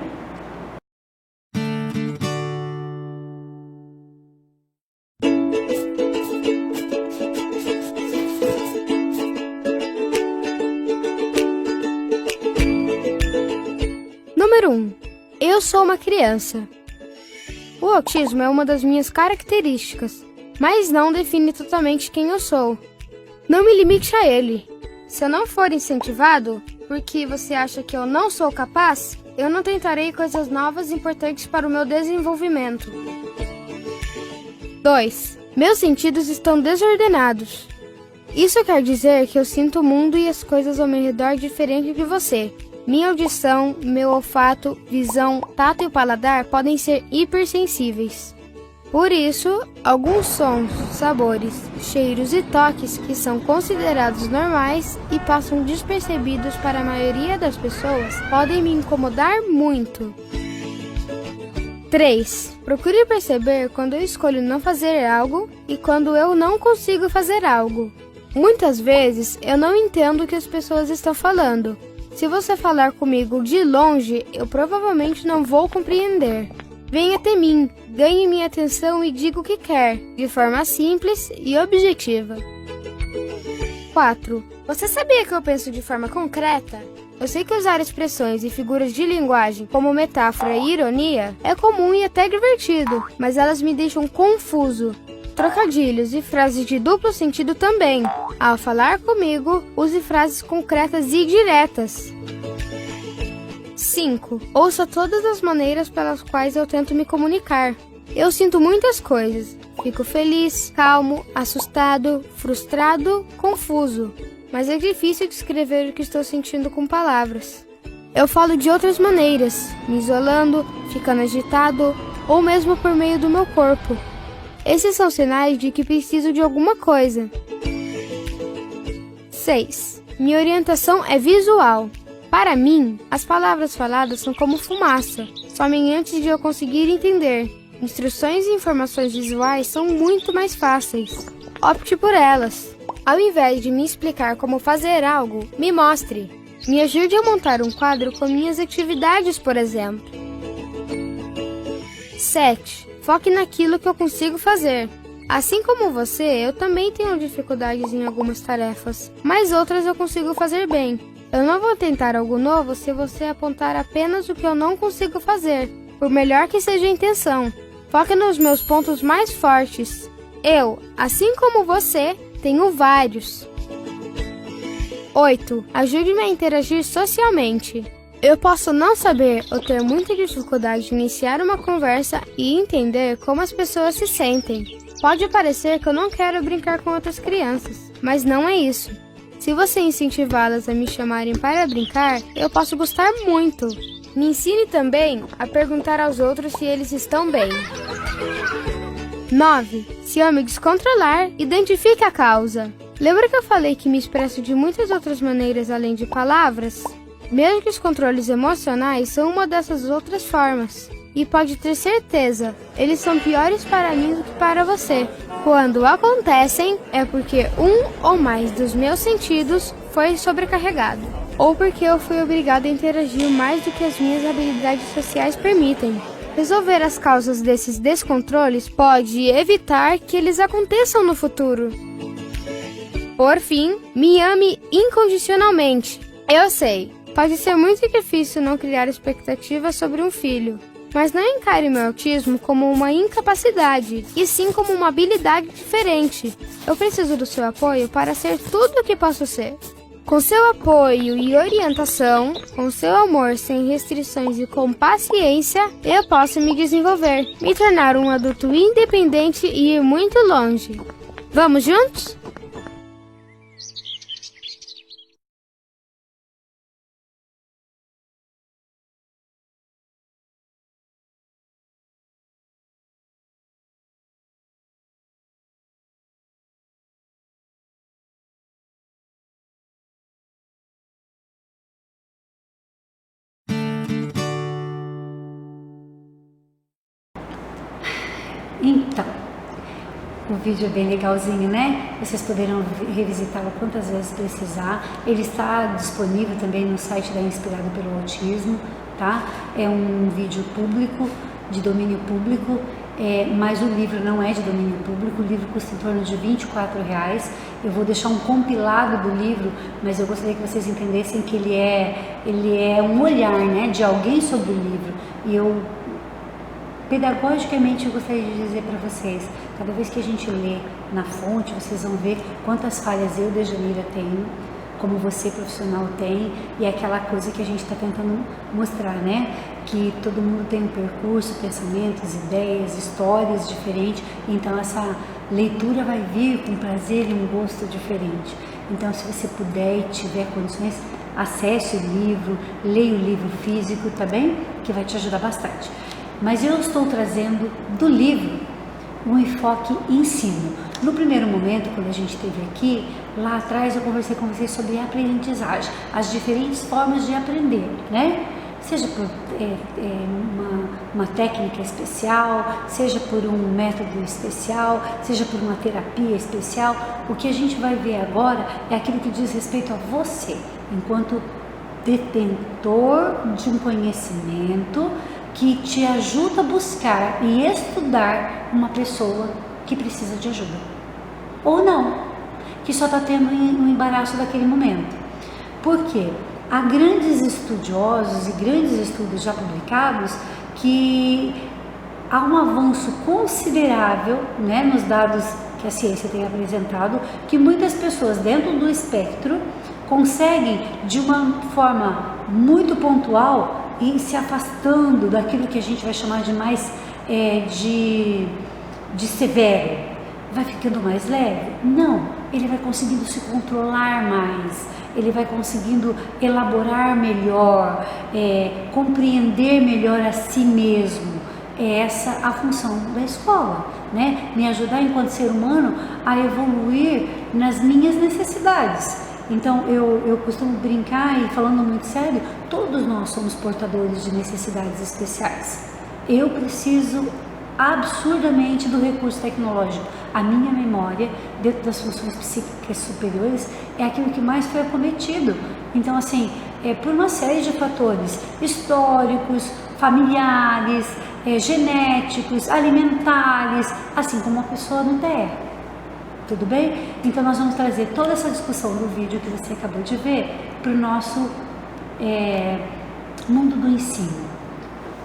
Número 1. Eu sou uma criança. O autismo é uma das minhas características, mas não define totalmente quem eu sou. Não me limite a ele. Se eu não for incentivado, porque você acha que eu não sou capaz, eu não tentarei coisas novas e importantes para o meu desenvolvimento. 2. Meus sentidos estão desordenados. Isso quer dizer que eu sinto o mundo e as coisas ao meu redor diferente de você. Minha audição, meu olfato, visão, tato e paladar podem ser hipersensíveis. Por isso, alguns sons, sabores, cheiros e toques que são considerados normais e passam despercebidos para a maioria das pessoas podem me incomodar muito. 3. Procure perceber quando eu escolho não fazer algo e quando eu não consigo fazer algo. Muitas vezes eu não entendo o que as pessoas estão falando. Se você falar comigo de longe, eu provavelmente não vou compreender. Venha até mim, ganhe minha atenção e diga o que quer, de forma simples e objetiva. 4. Você sabia que eu penso de forma concreta? Eu sei que usar expressões e figuras de linguagem como metáfora e ironia é comum e até divertido, mas elas me deixam confuso. Trocadilhos e frases de duplo sentido também. Ao falar comigo, use frases concretas e diretas. 5. Ouça todas as maneiras pelas quais eu tento me comunicar. Eu sinto muitas coisas. Fico feliz, calmo, assustado, frustrado, confuso. Mas é difícil descrever o que estou sentindo com palavras. Eu falo de outras maneiras, me isolando, ficando agitado ou mesmo por meio do meu corpo. Esses são sinais de que preciso de alguma coisa. 6. Minha orientação é visual. Para mim, as palavras faladas são como fumaça, somem antes de eu conseguir entender. Instruções e informações visuais são muito mais fáceis. Opte por elas. Ao invés de me explicar como fazer algo, me mostre. Me ajude a montar um quadro com minhas atividades, por exemplo. 7. Foque naquilo que eu consigo fazer. Assim como você, eu também tenho dificuldades em algumas tarefas, mas outras eu consigo fazer bem. Eu não vou tentar algo novo se você apontar apenas o que eu não consigo fazer, por melhor que seja a intenção. Foque nos meus pontos mais fortes. Eu, assim como você, tenho vários. 8. Ajude-me a interagir socialmente. Eu posso não saber ou ter muita dificuldade de iniciar uma conversa e entender como as pessoas se sentem. Pode parecer que eu não quero brincar com outras crianças, mas não é isso. Se você incentivá-las a me chamarem para brincar, eu posso gostar muito. Me ensine também a perguntar aos outros se eles estão bem. 9. Se eu me descontrolar, identifique a causa. Lembra que eu falei que me expresso de muitas outras maneiras além de palavras? Mesmo que os controles emocionais são uma dessas outras formas. E pode ter certeza, eles são piores para mim do que para você. Quando acontecem, é porque um ou mais dos meus sentidos foi sobrecarregado. Ou porque eu fui obrigado a interagir mais do que as minhas habilidades sociais permitem. Resolver as causas desses descontroles pode evitar que eles aconteçam no futuro. Por fim, me ame incondicionalmente. Eu sei, pode ser muito difícil não criar expectativas sobre um filho. Mas não encare meu autismo como uma incapacidade, e sim como uma habilidade diferente. Eu preciso do seu apoio para ser tudo o que posso ser. Com seu apoio e orientação, com seu amor sem restrições e com paciência, eu posso me desenvolver, me tornar um adulto independente e ir muito longe. Vamos juntos? Então, o vídeo é bem legalzinho, né? Vocês poderão revisitá-lo quantas vezes precisar. Ele está disponível também no site da Inspirado pelo Autismo, tá? É um vídeo público, de domínio público, mas o livro não é de domínio público. O livro custa em torno de R$24. Eu vou deixar um compilado do livro, mas eu gostaria que vocês entendessem que ele é um olhar, né, de alguém sobre o livro. E eu, pedagogicamente, eu gostaria de dizer para vocês, cada vez que a gente lê na fonte, vocês vão ver quantas falhas eu, Dejanira, tenho, como você profissional tem, e é aquela coisa que a gente está tentando mostrar, né? Que todo mundo tem um percurso, pensamentos, ideias, histórias diferentes, então essa leitura vai vir com prazer e um gosto diferente. Então, se você puder e tiver condições, acesse o livro, leia o livro físico, tá bem? Que vai te ajudar bastante. Mas eu estou trazendo do livro um enfoque ensino. No primeiro momento, quando a gente esteve aqui, lá atrás eu conversei com vocês sobre aprendizagem, as diferentes formas de aprender, né? Seja por uma técnica especial, seja por um método especial, seja por uma terapia especial. O que a gente vai ver agora é aquilo que diz respeito a você, enquanto detentor de um conhecimento que te ajuda a buscar e estudar uma pessoa que precisa de ajuda. Ou não, que só está tendo um embaraço daquele momento. Por quê? Há grandes estudiosos e grandes estudos já publicados que há um avanço considerável, né, nos dados que a ciência tem apresentado, que muitas pessoas dentro do espectro conseguem, de uma forma muito pontual, ir se afastando daquilo que a gente vai chamar de mais de severo. Vai ficando mais leve? Não, ele vai conseguindo se controlar mais, ele vai conseguindo elaborar melhor, compreender melhor a si mesmo. É essa a função da escola, né? Me ajudar enquanto ser humano a evoluir nas minhas necessidades. Então eu costumo brincar e falando muito sério, todos nós somos portadores de necessidades especiais. Eu preciso absurdamente do recurso tecnológico. A minha memória, dentro das funções psíquicas superiores, é aquilo que mais foi acometido. Então, assim, por uma série de fatores históricos, familiares, genéticos, alimentares, assim como uma pessoa no Terra. Tudo bem? Então, nós vamos trazer toda essa discussão do vídeo que você acabou de ver para o nosso mundo do ensino,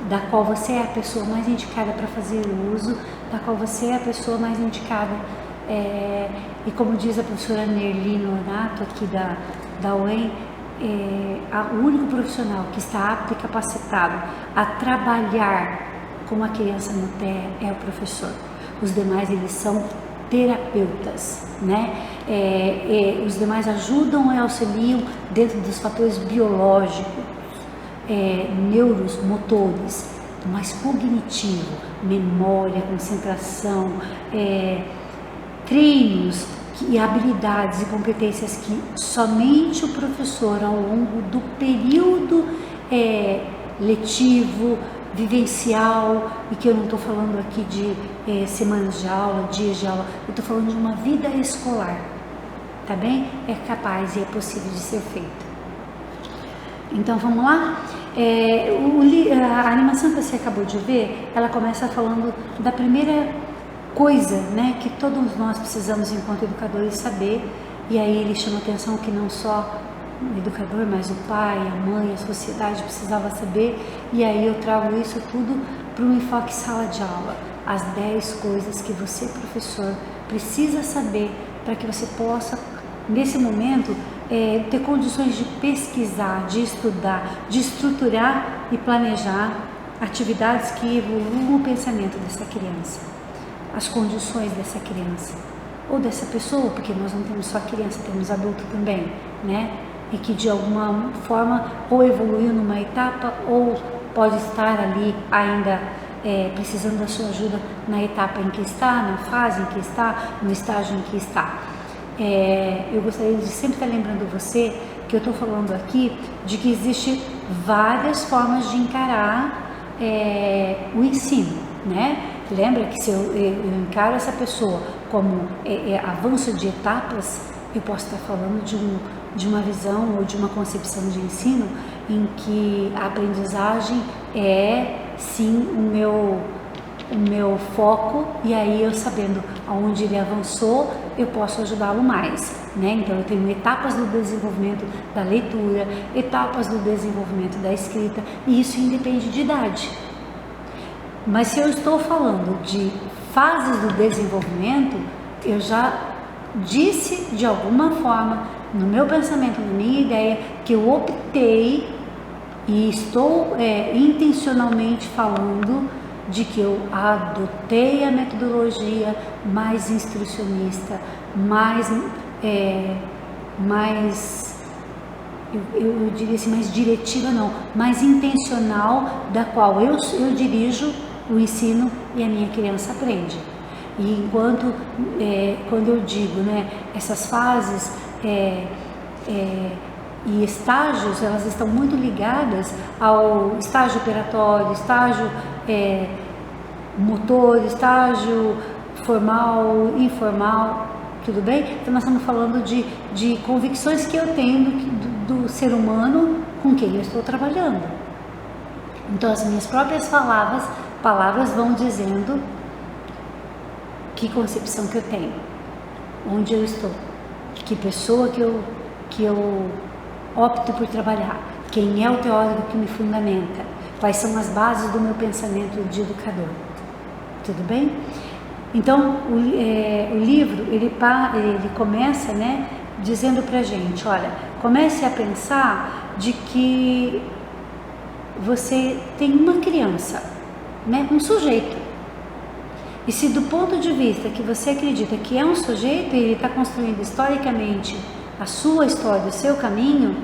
da qual você é a pessoa mais indicada para fazer uso, da qual você é a pessoa mais indicada, e como diz a professora Nerli Nonato aqui da UEM, o único profissional que está apto e capacitado a trabalhar com uma criança no TEA é o professor. Os demais, eles são terapeutas, né? Os demais ajudam e auxiliam dentro dos fatores biológicos, neuromotores, mais cognitivo, memória, concentração, treinos e habilidades e competências que somente o professor, ao longo do período letivo, vivencial, e que eu não estou falando aqui de semanas de aula, dias de aula, eu estou falando de uma vida escolar, tá bem? É capaz e é possível de ser feito. Então vamos lá? A animação que você acabou de ver, ela começa falando da primeira coisa, né, que todos nós precisamos enquanto educadores saber, e aí ele chama atenção que não só o educador, mas o pai, a mãe, a sociedade precisava saber, e aí eu trago isso tudo para um enfoque sala de aula, as 10 coisas que você, professor, precisa saber para que você possa, nesse momento, ter condições de pesquisar, de estudar, de estruturar e planejar atividades que evoluam o pensamento dessa criança, as condições dessa criança ou dessa pessoa, porque nós não temos só criança, temos adulto também, né? E que de alguma forma ou evoluiu numa etapa ou pode estar ali ainda precisando da sua ajuda na etapa em que está, na fase em que está, no estágio em que está. Eu gostaria de sempre estar lembrando você que eu estou falando aqui de que existe várias formas de encarar o ensino, né? Lembra que se eu encaro essa pessoa como avanço de etapas, eu posso estar falando de uma visão ou de uma concepção de ensino em que a aprendizagem é sim o meu foco, e aí eu sabendo aonde ele avançou, eu posso ajudá-lo mais, né? Então eu tenho etapas do desenvolvimento da leitura, etapas do desenvolvimento da escrita, e isso independe de idade. Mas se eu estou falando de fases do desenvolvimento, eu já disse de alguma forma no meu pensamento, na minha ideia, que eu optei e estou intencionalmente falando de que eu adotei a metodologia mais instrucionista, mais eu diria assim, mais diretiva não, mais intencional, da qual eu dirijo o ensino e a minha criança aprende. E enquanto, quando eu digo, né, essas fases e estágios, elas estão muito ligadas ao estágio operatório, estágio motor, estágio formal, informal, tudo bem? Então nós estamos falando de convicções que eu tenho do ser humano com quem eu estou trabalhando. Então as minhas próprias palavras vão dizendo que concepção que eu tenho, onde eu estou, que pessoa que eu opto por trabalhar, quem é o teórico que me fundamenta, quais são as bases do meu pensamento de educador, tudo bem? Então o livro ele começa, né, dizendo pra gente, olha, comece a pensar de que você tem uma criança, né, um sujeito, e se do ponto de vista que você acredita que é um sujeito e ele está construindo historicamente a sua história, o seu caminho,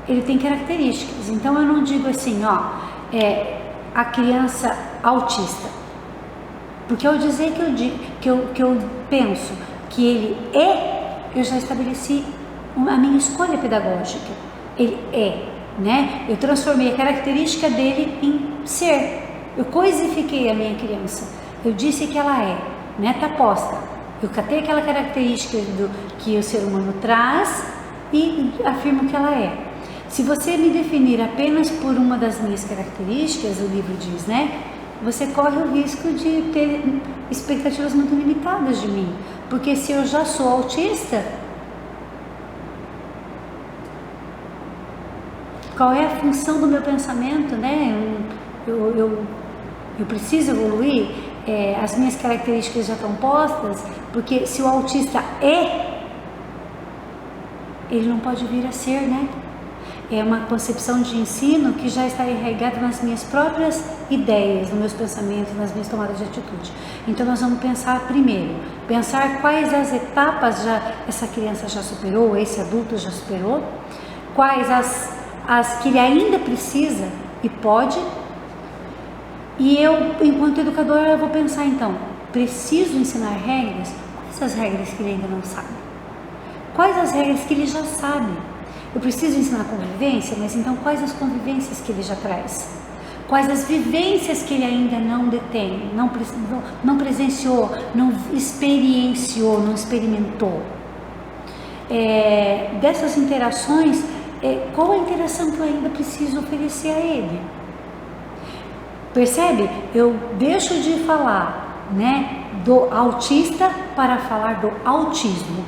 ele tem características. Então eu não digo assim, a criança autista, porque ao dizer que eu penso que ele eu já estabeleci a minha escolha pedagógica. Ele né? Eu transformei a característica dele em ser. Eu coisifiquei a minha criança. Eu disse que ela né? Tá posta. Eu catei aquela característica que o ser humano traz e afirmo que ela é. Se você me definir apenas por uma das minhas características, o livro diz, né? Você corre o risco de ter expectativas muito limitadas de mim. Porque se eu já sou autista, qual é a função do meu pensamento, né? Eu preciso evoluir, as minhas características já estão postas, porque se o autista ele não pode vir a ser, né? É uma concepção de ensino que já está arraigada nas minhas próprias ideias, nos meus pensamentos, nas minhas tomadas de atitude. Então nós vamos pensar primeiro, quais as etapas essa criança já superou, esse adulto já superou, quais as que ele ainda precisa e pode. E eu, enquanto educadora, eu vou pensar então, preciso ensinar regras? Quais as regras que ele ainda não sabe? Quais as regras que ele já sabe? Eu preciso ensinar convivência, mas então quais as convivências que ele já traz? Quais as vivências que ele ainda não detém, não presenciou, não experienciou, não experimentou? Dessas interações, qual a interação que eu ainda preciso oferecer a ele? Percebe? Eu deixo de falar, né, do autista para falar do autismo.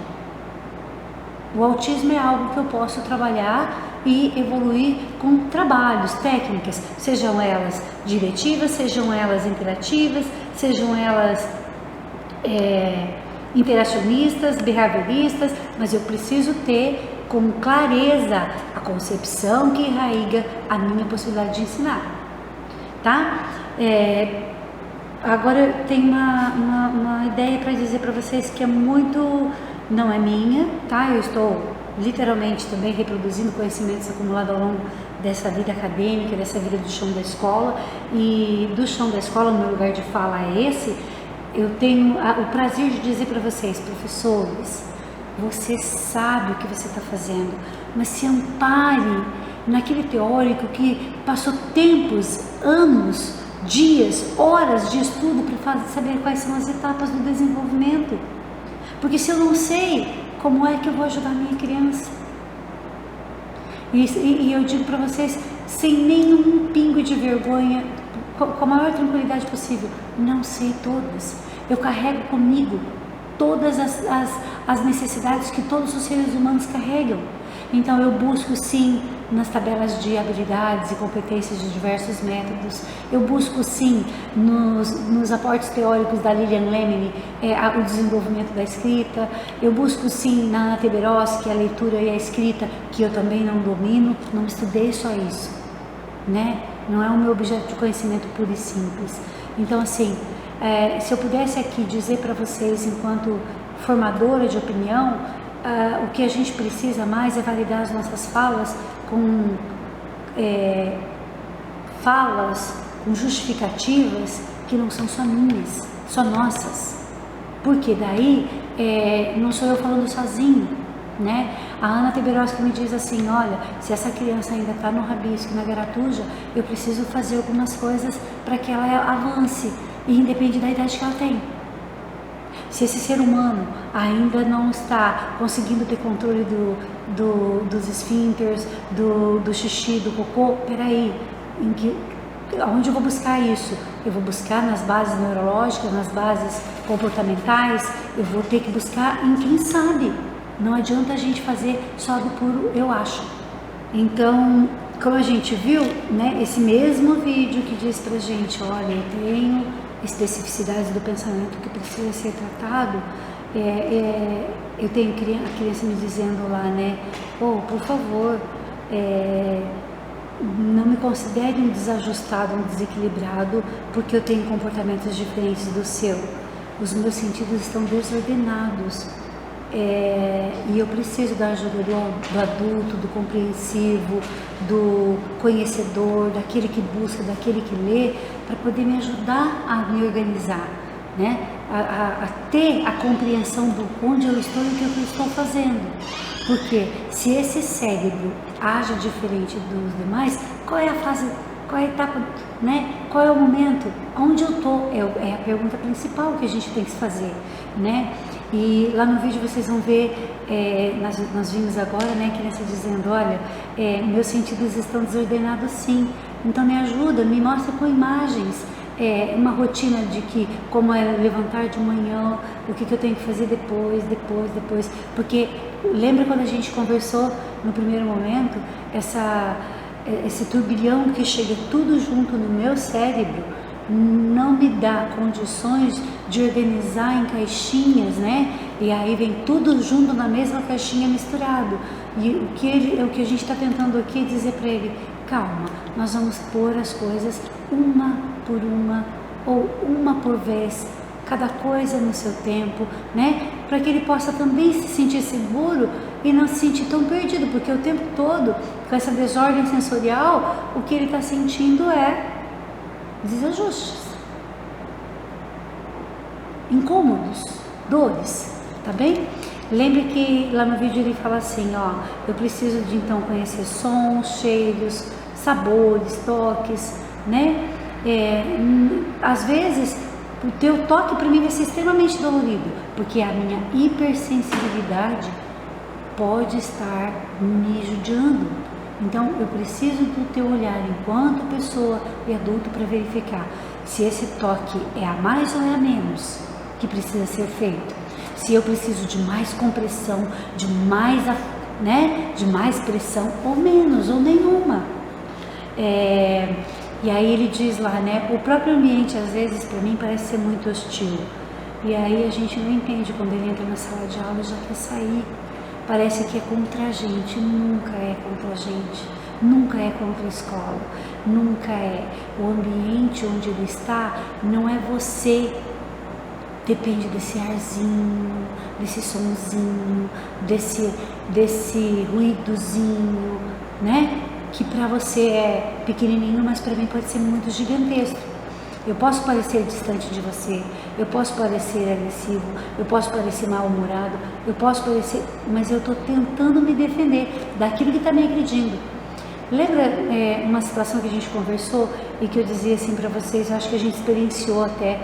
O autismo é algo que eu posso trabalhar e evoluir com trabalhos, técnicas, sejam elas diretivas, sejam elas interativas, sejam elas interacionistas, behavioristas, mas eu preciso ter com clareza a concepção que irraiga a minha possibilidade de ensinar, tá? Agora eu tenho uma ideia para dizer para vocês que é muito... não é minha, tá? Eu estou literalmente também reproduzindo conhecimentos acumulados ao longo dessa vida acadêmica, dessa vida do chão da escola, e do chão da escola, o meu lugar de fala é esse. Eu tenho o prazer de dizer para vocês, professores, você sabe o que você está fazendo, mas se ampare naquele teórico que passou tempos, anos, dias, horas de estudo para saber quais são as etapas do desenvolvimento. Porque se eu não sei, como é que eu vou ajudar a minha criança? E eu digo para vocês, sem nenhum pingo de vergonha, com a maior tranquilidade possível, não sei todas. Eu carrego comigo todas as necessidades que todos os seres humanos carregam. Então eu busco sim nas tabelas de habilidades e competências de diversos métodos. Eu busco sim nos aportes teóricos da Lilian Lemony o desenvolvimento da escrita. Eu busco sim na Ana Teberoski a leitura e a escrita, que eu também não domino, não estudei só isso, né? Não é o meu objeto de conhecimento puro e simples. Então assim, se eu pudesse aqui dizer para vocês, enquanto formadora de opinião, o que a gente precisa mais é validar as nossas falas com justificativas que não são só minhas, só nossas, porque daí não sou eu falando sozinho, né? A Ana Teberoski me diz assim, olha, se essa criança ainda está no rabisco, na garatuja, eu preciso fazer algumas coisas para que ela avance, e independe da idade que ela tem. Se esse ser humano ainda não está conseguindo ter controle dos esfíncteres, do xixi, do cocô, peraí, onde eu vou buscar isso? Eu vou buscar nas bases neurológicas, nas bases comportamentais, eu vou ter que buscar em quem sabe. Não adianta a gente fazer só do puro eu acho. Então, como a gente viu, né, esse mesmo vídeo que diz pra gente, olha, eu tenho especificidades do pensamento que precisa ser tratado, eu tenho a criança me dizendo lá, né, por favor, não me considere um desajustado, um desequilibrado, porque eu tenho comportamentos diferentes do seu. Os meus sentidos estão desordenados. E eu preciso da ajuda do adulto, do compreensivo, do conhecedor, daquele que busca, daquele que lê, para poder me ajudar a me organizar, né? A ter a compreensão do onde eu estou e o que eu estou fazendo. Porque se esse cérebro age diferente dos demais, qual é a fase, qual é a etapa, né? Qual é o momento? Onde eu estou? É a pergunta principal que a gente tem que se fazer, né? E lá no vídeo vocês vão ver, nós vimos agora, né, a criança dizendo, olha, meus sentidos estão desordenados sim, então me ajuda, me mostra com imagens, uma rotina de que, como é levantar de manhã, o que eu tenho que fazer depois, porque lembra quando a gente conversou no primeiro momento, esse turbilhão que chega tudo junto no meu cérebro, não me dá condições de organizar em caixinhas, né? E aí vem tudo junto na mesma caixinha misturado. E o que a gente está tentando aqui é dizer para ele, calma, nós vamos pôr as coisas uma por uma ou uma por vez, cada coisa no seu tempo, né? Para que ele possa também se sentir seguro e não se sentir tão perdido, porque o tempo todo, com essa desordem sensorial, o que ele está sentindo é desajustes, incômodos, dores, tá bem? Lembre que lá no vídeo ele fala assim, ó, eu preciso de então conhecer sons, cheiros, sabores, toques, né? Às vezes o teu toque para mim vai ser extremamente dolorido, porque a minha hipersensibilidade pode estar me judiando. Então eu preciso do teu olhar enquanto pessoa e adulto para verificar se esse toque é a mais ou é a menos que precisa ser feito. Se eu preciso de mais compressão, de mais pressão ou menos ou nenhuma. E aí ele diz lá, né, o próprio ambiente às vezes para mim parece ser muito hostil. E aí a gente não entende quando ele entra na sala de aula e já quer sair. Parece que é contra a gente, nunca é contra a gente, nunca é contra a escola, nunca é. O ambiente onde ele está não é você, depende desse arzinho, desse sonzinho, desse ruídozinho, né? Que para você é pequenininho, mas para mim pode ser muito gigantesco. Eu posso parecer distante de você, eu posso parecer agressivo, eu posso parecer mal-humorado, eu posso parecer, mas eu estou tentando me defender daquilo que está me agredindo. Lembra uma situação que a gente conversou e que eu dizia assim para vocês, eu acho que a gente experienciou até,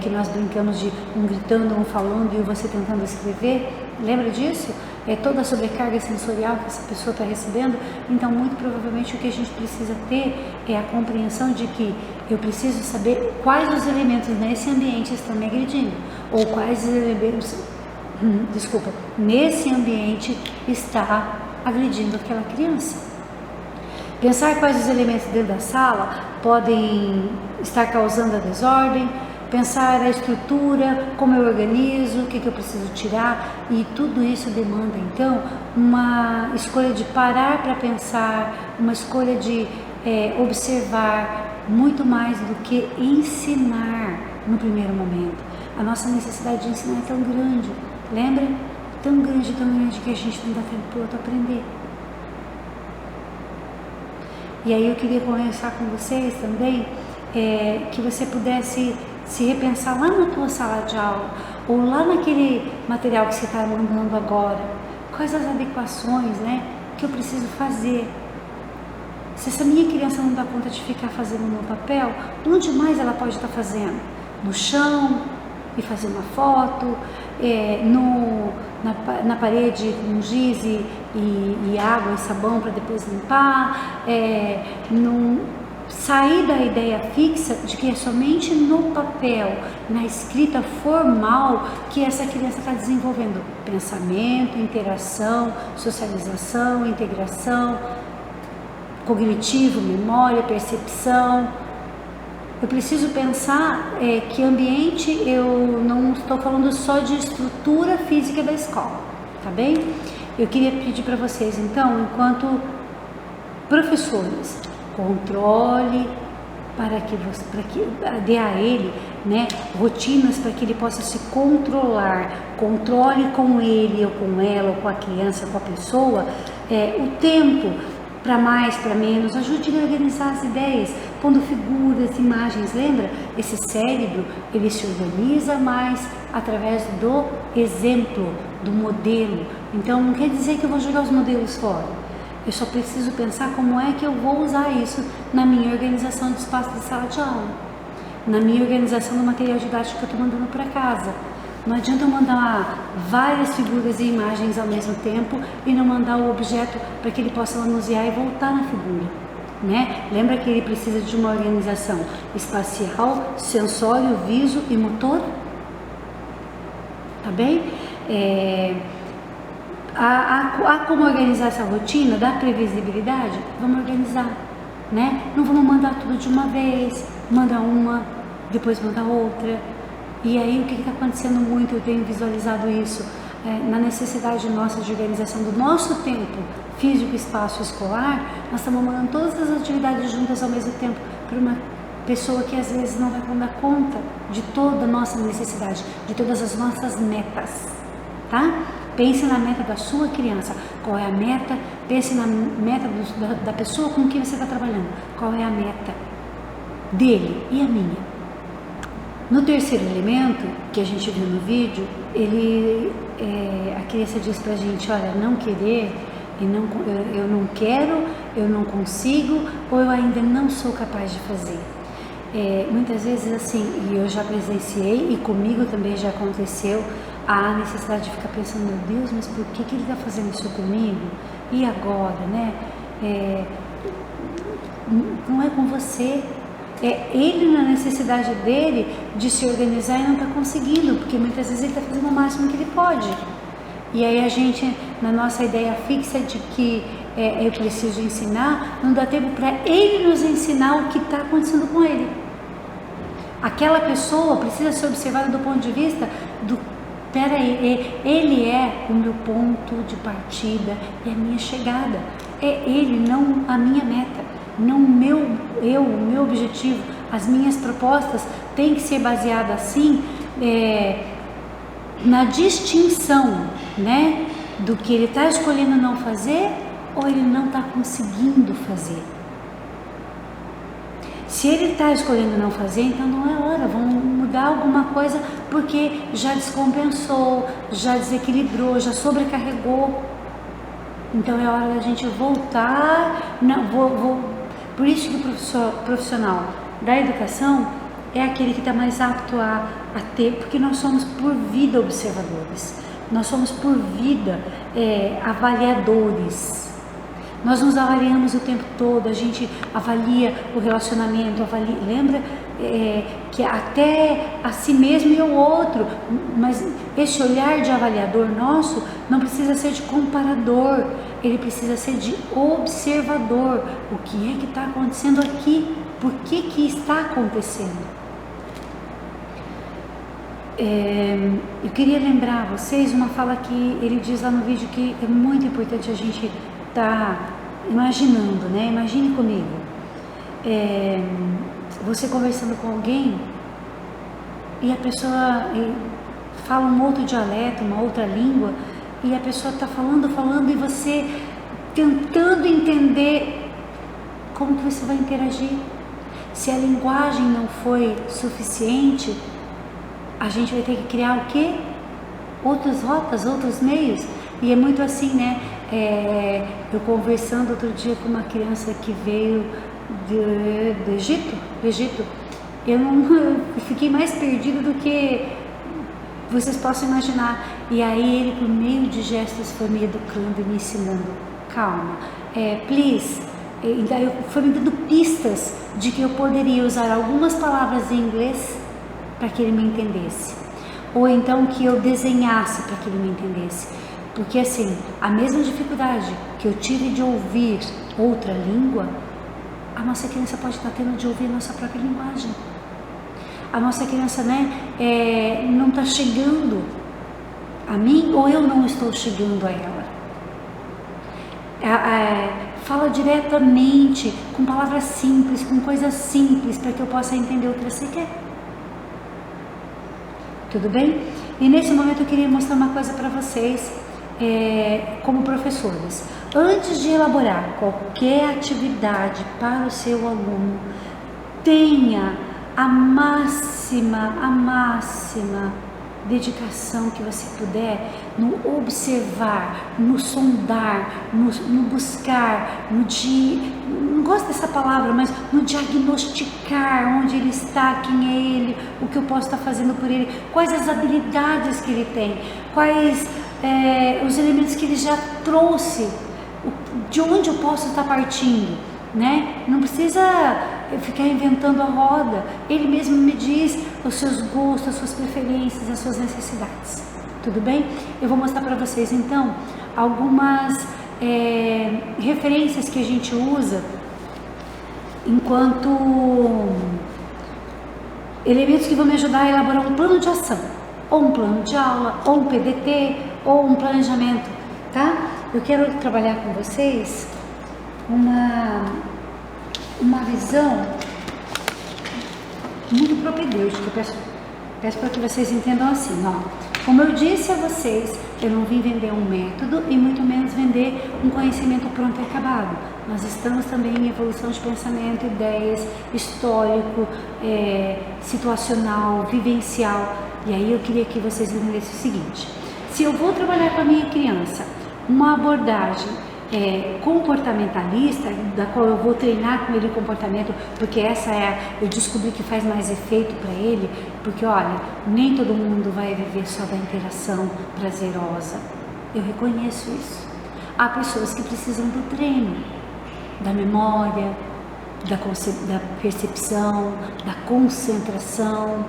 que nós brincamos de um gritando, um falando e você tentando escrever? Lembra disso? Toda a sobrecarga sensorial que essa pessoa está recebendo. Então, muito provavelmente, o que a gente precisa ter é a compreensão de que eu preciso saber quais os elementos nesse ambiente estão me agredindo, ou quais os elementos, nesse ambiente está agredindo aquela criança. Pensar quais os elementos dentro da sala podem estar causando a desordem, pensar a estrutura, como eu organizo, o que eu preciso tirar, e tudo isso demanda então uma escolha de parar para pensar, uma escolha de observar muito mais do que ensinar no primeiro momento. A nossa necessidade de ensinar é tão grande, lembra? Tão grande que a gente não dá tempo para o outro aprender. E aí eu queria conversar com vocês também, que você pudesse se repensar lá na tua sala de aula, ou lá naquele material que você está mandando agora, quais as adequações, né, que eu preciso fazer. Se essa minha criança não dá conta de ficar fazendo no papel, onde mais ela pode estar fazendo? No chão, e fazer uma foto, na parede com giz e água e sabão para depois limpar, sair da ideia fixa de que é somente no papel, na escrita formal, que essa criança está desenvolvendo pensamento, interação, socialização, integração, cognitivo, memória, percepção. Eu preciso pensar que ambiente, eu não estou falando só de estrutura física da escola, tá bem? Eu queria pedir para vocês, então, enquanto professores, controle para que dê a ele, né, rotinas para que ele possa se controlar, controle com ele ou com ela ou com a criança, com a pessoa, o tempo, para mais, para menos, ajude a organizar as ideias, pondo figuras, imagens, lembra? Esse cérebro, ele se organiza mais através do exemplo, do modelo. Então, não quer dizer que eu vou jogar os modelos fora. Eu só preciso pensar como é que eu vou usar isso na minha organização de espaço de sala de aula, na minha organização do material didático que eu estou mandando para casa. Não adianta eu mandar várias figuras e imagens ao mesmo tempo e não mandar o objeto para que ele possa manusear e voltar na figura, né? Lembra que ele precisa de uma organização espacial, sensório, viso e motor? Tá bem? Há como organizar essa rotina da previsibilidade? Vamos organizar, né? Não vamos mandar tudo de uma vez, manda uma, depois manda outra. E aí o que está acontecendo muito, eu tenho visualizado isso, na necessidade nossa de organização do nosso tempo físico, espaço escolar, nós estamos mandando todas as atividades juntas ao mesmo tempo para uma pessoa que às vezes não vai dar conta de toda a nossa necessidade, de todas as nossas metas, tá? Pense na meta da sua criança, qual é a meta, pense na meta da pessoa com quem você está trabalhando, qual é a meta dele e a minha. No terceiro elemento, que a gente viu no vídeo, a criança diz pra gente, olha, não querer, eu não quero, eu não consigo, ou eu ainda não sou capaz de fazer. Muitas vezes assim, e eu já presenciei, e comigo também já aconteceu, a necessidade de ficar pensando, meu Deus, mas por que ele está fazendo isso comigo? E agora, né? Não é com você. É ele na necessidade dele de se organizar e não está conseguindo, porque muitas vezes ele está fazendo o máximo que ele pode. E aí a gente, na nossa ideia fixa de que eu preciso ensinar, não dá tempo para ele nos ensinar o que está acontecendo com ele. Aquela pessoa precisa ser observada do ponto de vista do, peraí, ele é o meu ponto de partida e a minha chegada. É ele, não a minha meta. Não o meu objetivo, as minhas propostas têm que ser baseadas assim, na distinção, né, do que ele está escolhendo não fazer ou ele não está conseguindo fazer. Se ele está escolhendo não fazer, então não é hora, vamos mudar alguma coisa porque já descompensou, já desequilibrou, já sobrecarregou. Então é hora da gente voltar, por isso que o profissional da educação é aquele que está mais apto a ter, porque nós somos por vida observadores, nós somos por vida avaliadores. Nós nos avaliamos o tempo todo, a gente avalia o relacionamento, lembra que até a si mesmo e ao outro, mas esse olhar de avaliador nosso não precisa ser de comparador, ele precisa ser de observador. O que é que está acontecendo aqui? Por que que está acontecendo? Eu queria lembrar a vocês uma fala que ele diz lá no vídeo que é muito importante a gente estar imaginando, né? Imagine comigo, você conversando com alguém e a pessoa fala um outro dialeto, uma outra língua, e a pessoa está falando e você tentando entender como que você vai interagir. Se a linguagem não foi suficiente, a gente vai ter que criar o quê? Outras rotas, outros meios. E é muito assim, né? Eu conversando outro dia com uma criança que veio do Egito, eu fiquei mais perdida do que vocês possam imaginar. E aí ele, por meio de gestos, foi me educando e me ensinando. Calma, please. E daí eu fui me dando pistas de que eu poderia usar algumas palavras em inglês para que ele me entendesse, ou então que eu desenhasse para que ele me entendesse, porque assim, a mesma dificuldade que eu tive de ouvir outra língua, a nossa criança pode estar tendo de ouvir a nossa própria linguagem. A nossa criança, né, não está chegando a mim, ou eu não estou chegando a ela. Fala diretamente, com palavras simples, com coisas simples, para que eu possa entender o que você quer. Tudo bem? E nesse momento eu queria mostrar uma coisa para vocês, como professores. Antes de elaborar qualquer atividade para o seu aluno, tenha a máxima dedicação que você puder no observar, no sondar, no buscar, não gosto dessa palavra, mas no diagnosticar onde ele está, quem é ele, o que eu posso estar fazendo por ele, quais as habilidades que ele tem, quais os elementos que ele já trouxe, de onde eu posso estar partindo, né? Não precisa ficar inventando a roda, ele mesmo me diz os seus gostos, as suas preferências, as suas necessidades, tudo bem? Eu vou mostrar para vocês então algumas referências que a gente usa enquanto elementos que vão me ajudar a elaborar um plano de ação, ou um plano de aula, ou um PDT, ou um planejamento, tá? Eu quero trabalhar com vocês uma visão muito propedêutica. Eu peço para que vocês entendam assim, ó. Como eu disse a vocês, eu não vim vender um método e muito menos vender um conhecimento pronto e acabado. Nós estamos também em evolução de pensamento, ideias, histórico, situacional, vivencial. E aí eu queria que vocês entendessem o seguinte: se eu vou trabalhar com a minha criança uma abordagem comportamentalista, da qual eu vou treinar com ele o comportamento, porque essa eu descobri que faz mais efeito para ele, porque olha, nem todo mundo vai viver só da interação prazerosa, eu reconheço isso. Há pessoas que precisam do treino, da memória, da percepção, da concentração,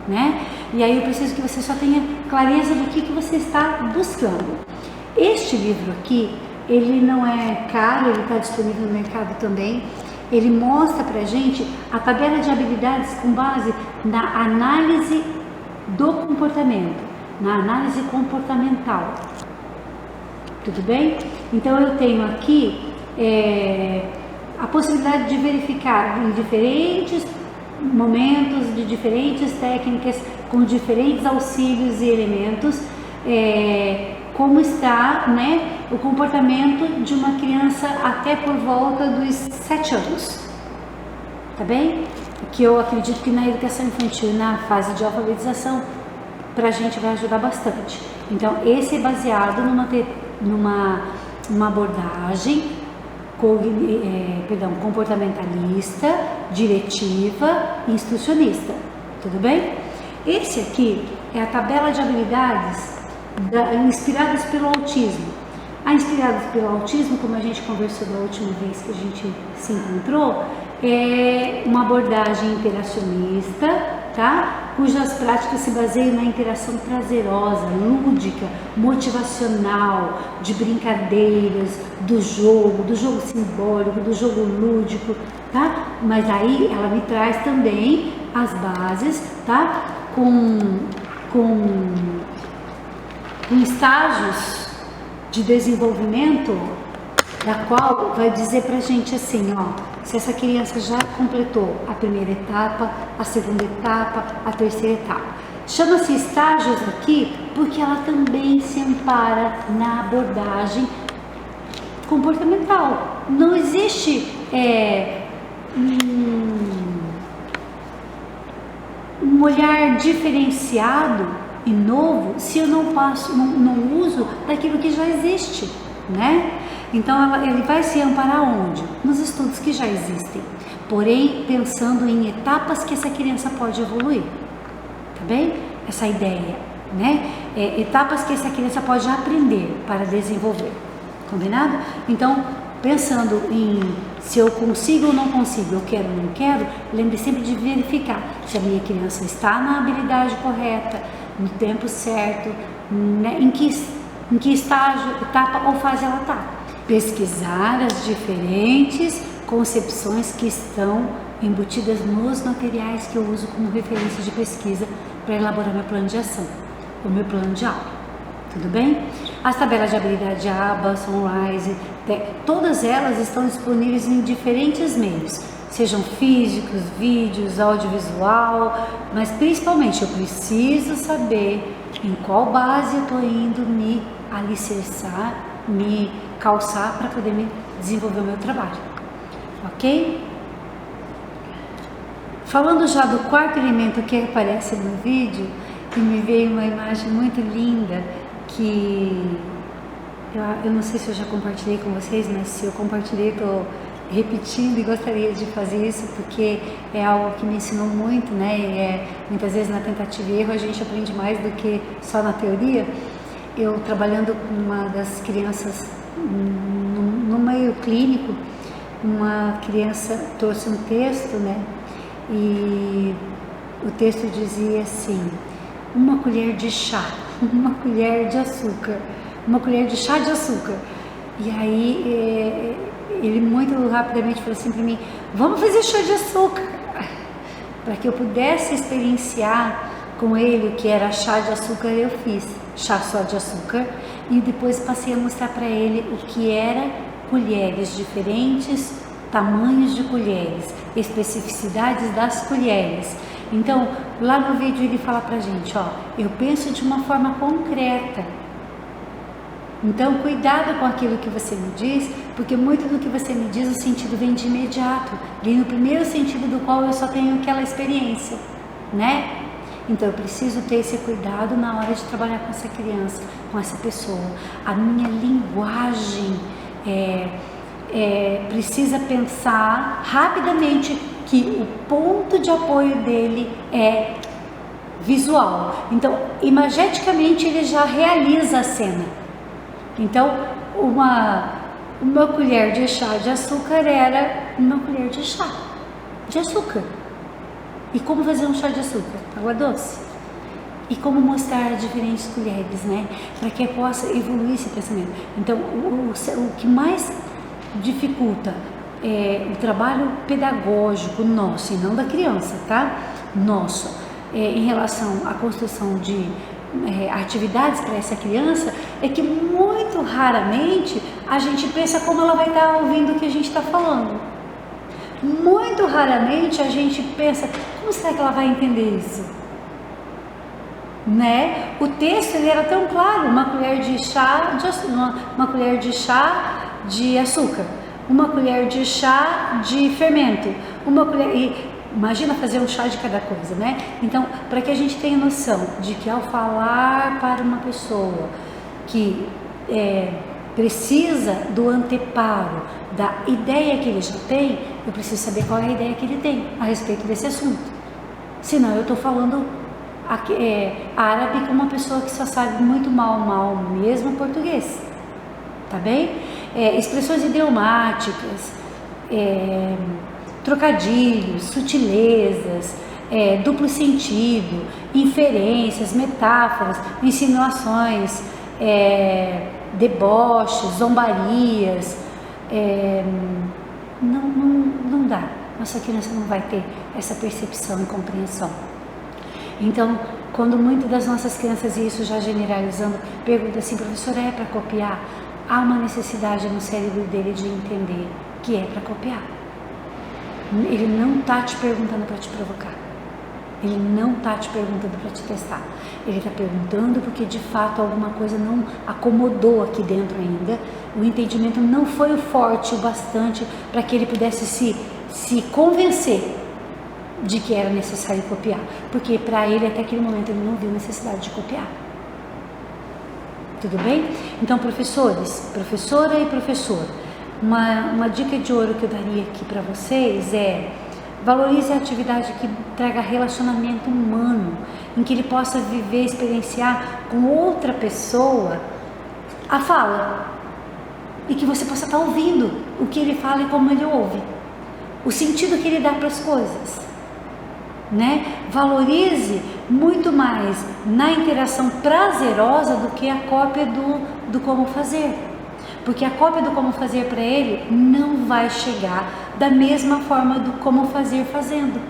né? E aí eu preciso que você só tenha clareza do que você está buscando. Este livro aqui, ele não é caro, ele está disponível no mercado também. Ele mostra pra gente a tabela de habilidades com base na análise do comportamento, na análise comportamental. Tudo bem? Então eu tenho aqui a possibilidade de verificar em diferentes momentos, de diferentes técnicas, com diferentes auxílios e elementos, como está, né, o comportamento de uma criança até por volta dos 7 anos, tá bem? Que eu acredito que na educação infantil, na fase de alfabetização, pra gente vai ajudar bastante. Então, esse é baseado numa abordagem comportamentalista, diretiva e instrucionista, tudo bem? Esse aqui é a tabela de habilidades inspiradas pelo autismo. A inspiradas pelo autismo, como a gente conversou da última vez que a gente se encontrou, é uma abordagem interacionista, tá? cujas práticas se baseiam na interação prazerosa, lúdica, motivacional, de brincadeiras, do jogo simbólico, do jogo lúdico, tá? Mas aí ela me traz também as bases, tá? Com estágios de desenvolvimento, da qual vai dizer pra gente assim, ó, se essa criança já completou a primeira etapa, a segunda etapa, a terceira etapa. Chama-se estágios aqui porque ela também se ampara na abordagem comportamental. Não existe um olhar diferenciado e novo se eu não uso daquilo que já existe, né? Então ele vai se amparar onde? Nos estudos que já existem, porém pensando em etapas que essa criança pode evoluir, tá bem? Essa ideia, né? Etapas que essa criança pode aprender para desenvolver, combinado? Então, pensando em se eu consigo ou não consigo, eu quero ou não quero, lembre sempre de verificar se a minha criança está na habilidade correta, no tempo certo, né? Em que estágio, etapa ou fase ela está. Pesquisar as diferentes concepções que estão embutidas nos materiais que eu uso como referência de pesquisa para elaborar meu plano de ação, o meu plano de aula, tudo bem? As tabelas de habilidade ABA, Sunrise, todas elas estão disponíveis em diferentes meios, sejam físicos, vídeos, audiovisual, mas principalmente eu preciso saber em qual base eu estou indo me alicerçar, me calçar para poder me desenvolver o meu trabalho, ok? Falando já do quarto elemento que aparece no vídeo, e me veio uma imagem muito linda que eu não sei se eu já compartilhei com vocês, mas se eu compartilhei, estou repetindo e gostaria de fazer isso porque é algo que me ensinou muito, né? E muitas vezes na tentativa e erro a gente aprende mais do que só na teoria. Eu trabalhando com uma das crianças no meio clínico, uma criança trouxe um texto, né? E o texto dizia assim: uma colher de chá, uma colher de açúcar, uma colher de chá de açúcar. E aí ele muito rapidamente falou assim para mim: vamos fazer chá de açúcar, para que eu pudesse experienciar com ele o que era chá de açúcar. Eu fiz chá só de açúcar e depois passei a mostrar para ele o que era colheres, diferentes tamanhos de colheres, especificidades das colheres. Então, lá no vídeo ele fala pra gente, ó, eu penso de uma forma concreta. Então, cuidado com aquilo que você me diz, porque muito do que você me diz, o sentido vem de imediato, vem no primeiro sentido do qual eu só tenho aquela experiência, né? Então, eu preciso ter esse cuidado na hora de trabalhar com essa criança, com essa pessoa. A minha linguagem precisa pensar rapidamente que o ponto de apoio dele é visual. Então, imageticamente, ele já realiza a cena. Então, uma colher de chá de açúcar era uma colher de chá de açúcar. E como fazer um chá de açúcar? Água doce. E como mostrar diferentes colheres, né? Para que eu possa evoluir esse pensamento. Então, o que mais dificulta o trabalho pedagógico nosso, e não da criança, tá? Nosso, em relação à construção de atividades para essa criança, é que muito raramente a gente pensa como ela vai estar ouvindo o que a gente está falando. Muito raramente a gente pensa, como será que ela vai entender isso? Né? O texto ele era tão claro, uma colher de chá de açúcar, uma colher de chá de fermento, uma colher, e imagina fazer um chá de cada coisa, né? Então, para que a gente tenha noção de que ao falar para uma pessoa que precisa do anteparo da ideia que ele já tem, eu preciso saber qual é a ideia que ele tem a respeito desse assunto. Senão eu estou falando árabe com uma pessoa que só sabe muito mal mesmo português, tá bem? Expressões idiomáticas, trocadilhos, sutilezas, duplo sentido, inferências, metáforas, insinuações, deboches, zombarias. Não dá. Nossa criança não vai ter essa percepção e compreensão. Então, quando muitas das nossas crianças, e isso já generalizando, perguntam assim, professora, é para copiar? Há uma necessidade no cérebro dele de entender que é para copiar. Ele não está te perguntando para te provocar. Ele não está te perguntando para te testar. Ele está perguntando porque de fato alguma coisa não acomodou aqui dentro ainda. O entendimento não foi forte o bastante para que ele pudesse se convencer de que era necessário copiar. Porque para ele até aquele momento ele não viu necessidade de copiar. Tudo bem? Então, professores, professora e professor, uma dica de ouro que eu daria aqui para vocês é: valorize a atividade que traga relacionamento humano, em que ele possa viver, experienciar com outra pessoa a fala, e que você possa estar ouvindo o que ele fala e como ele ouve, o sentido que ele dá para as coisas, né? Valorize muito mais na interação prazerosa do que a cópia do como fazer, porque a cópia do como fazer para ele não vai chegar da mesma forma do como fazer fazendo,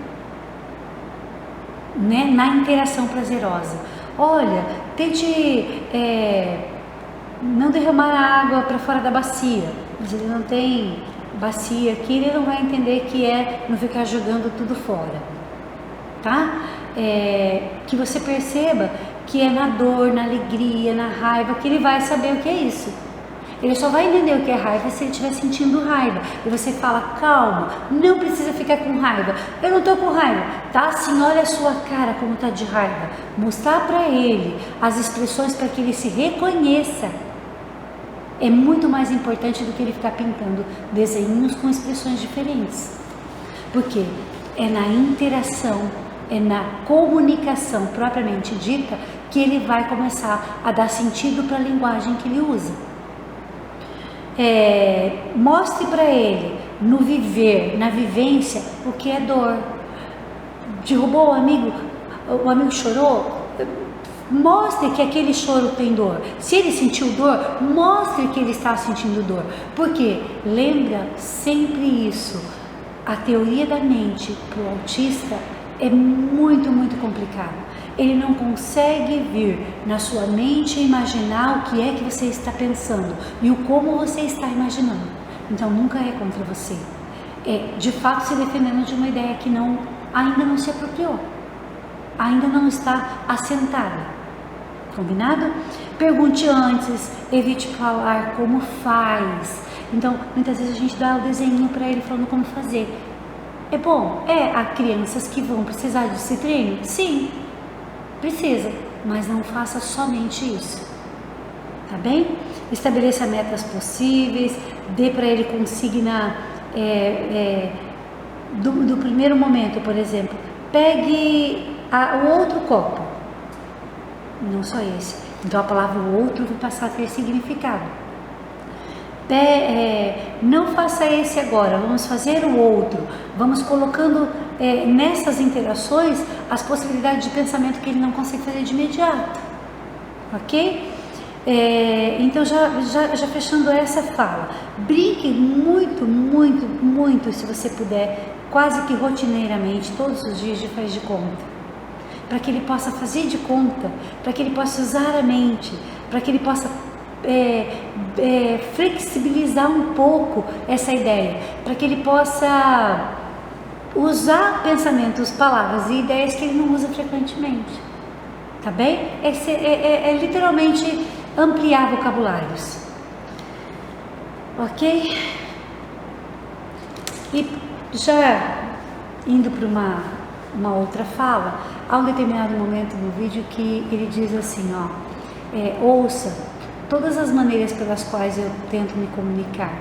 né? Na interação prazerosa. Olha, tente não derramar a água para fora da bacia, mas ele não tem bacia aqui, ele não vai entender que é não ficar jogando tudo fora, tá? Que você perceba que é na dor, na alegria, na raiva que ele vai saber o que é isso. Ele só vai entender o que é raiva se ele estiver sentindo raiva. E você fala, calma, não precisa ficar com raiva. Eu não tô com raiva. Tá assim, olha a sua cara como tá de raiva. Mostrar para ele as expressões para que ele se reconheça é muito mais importante do que ele ficar pintando desenhos com expressões diferentes. Porque é na interação, é na comunicação propriamente dita que ele vai começar a dar sentido para a linguagem que ele usa. Mostre para ele no viver, na vivência, o que é dor. Derrubou o amigo chorou, mostre que aquele choro tem dor. Se ele sentiu dor, mostre que ele está sentindo dor. Porque lembra sempre isso, a teoria da mente para o autista é muito, muito complicado. Ele não consegue vir na sua mente imaginar o que é que você está pensando e o como você está imaginando. Então nunca é contra você. É de fato se defendendo de uma ideia que ainda não se apropriou, ainda não está assentada. Combinado? Pergunte antes, evite falar como faz. Então muitas vezes a gente dá o desenho para ele falando como fazer. É bom, há crianças que vão precisar desse treino? Sim, precisa, mas não faça somente isso, tá bem? Estabeleça metas possíveis, dê para ele consigna do primeiro momento, por exemplo, pegue o outro copo, não só esse, então a palavra o outro vai passar a ter significado. Não faça esse agora, vamos fazer o outro, vamos colocando nessas interações as possibilidades de pensamento que ele não consegue fazer de imediato, ok? Então já fechando essa fala, brinque muito, muito, muito, se você puder, quase que rotineiramente, todos os dias de faz de conta, para que ele possa fazer de conta, para que ele possa usar a mente, para que ele possa flexibilizar um pouco essa ideia, para que ele possa usar pensamentos, palavras e ideias que ele não usa frequentemente, tá bem? É literalmente ampliar vocabulários, ok? E já indo para uma outra fala, há um determinado momento no vídeo que ele diz assim, ouça todas as maneiras pelas quais eu tento me comunicar.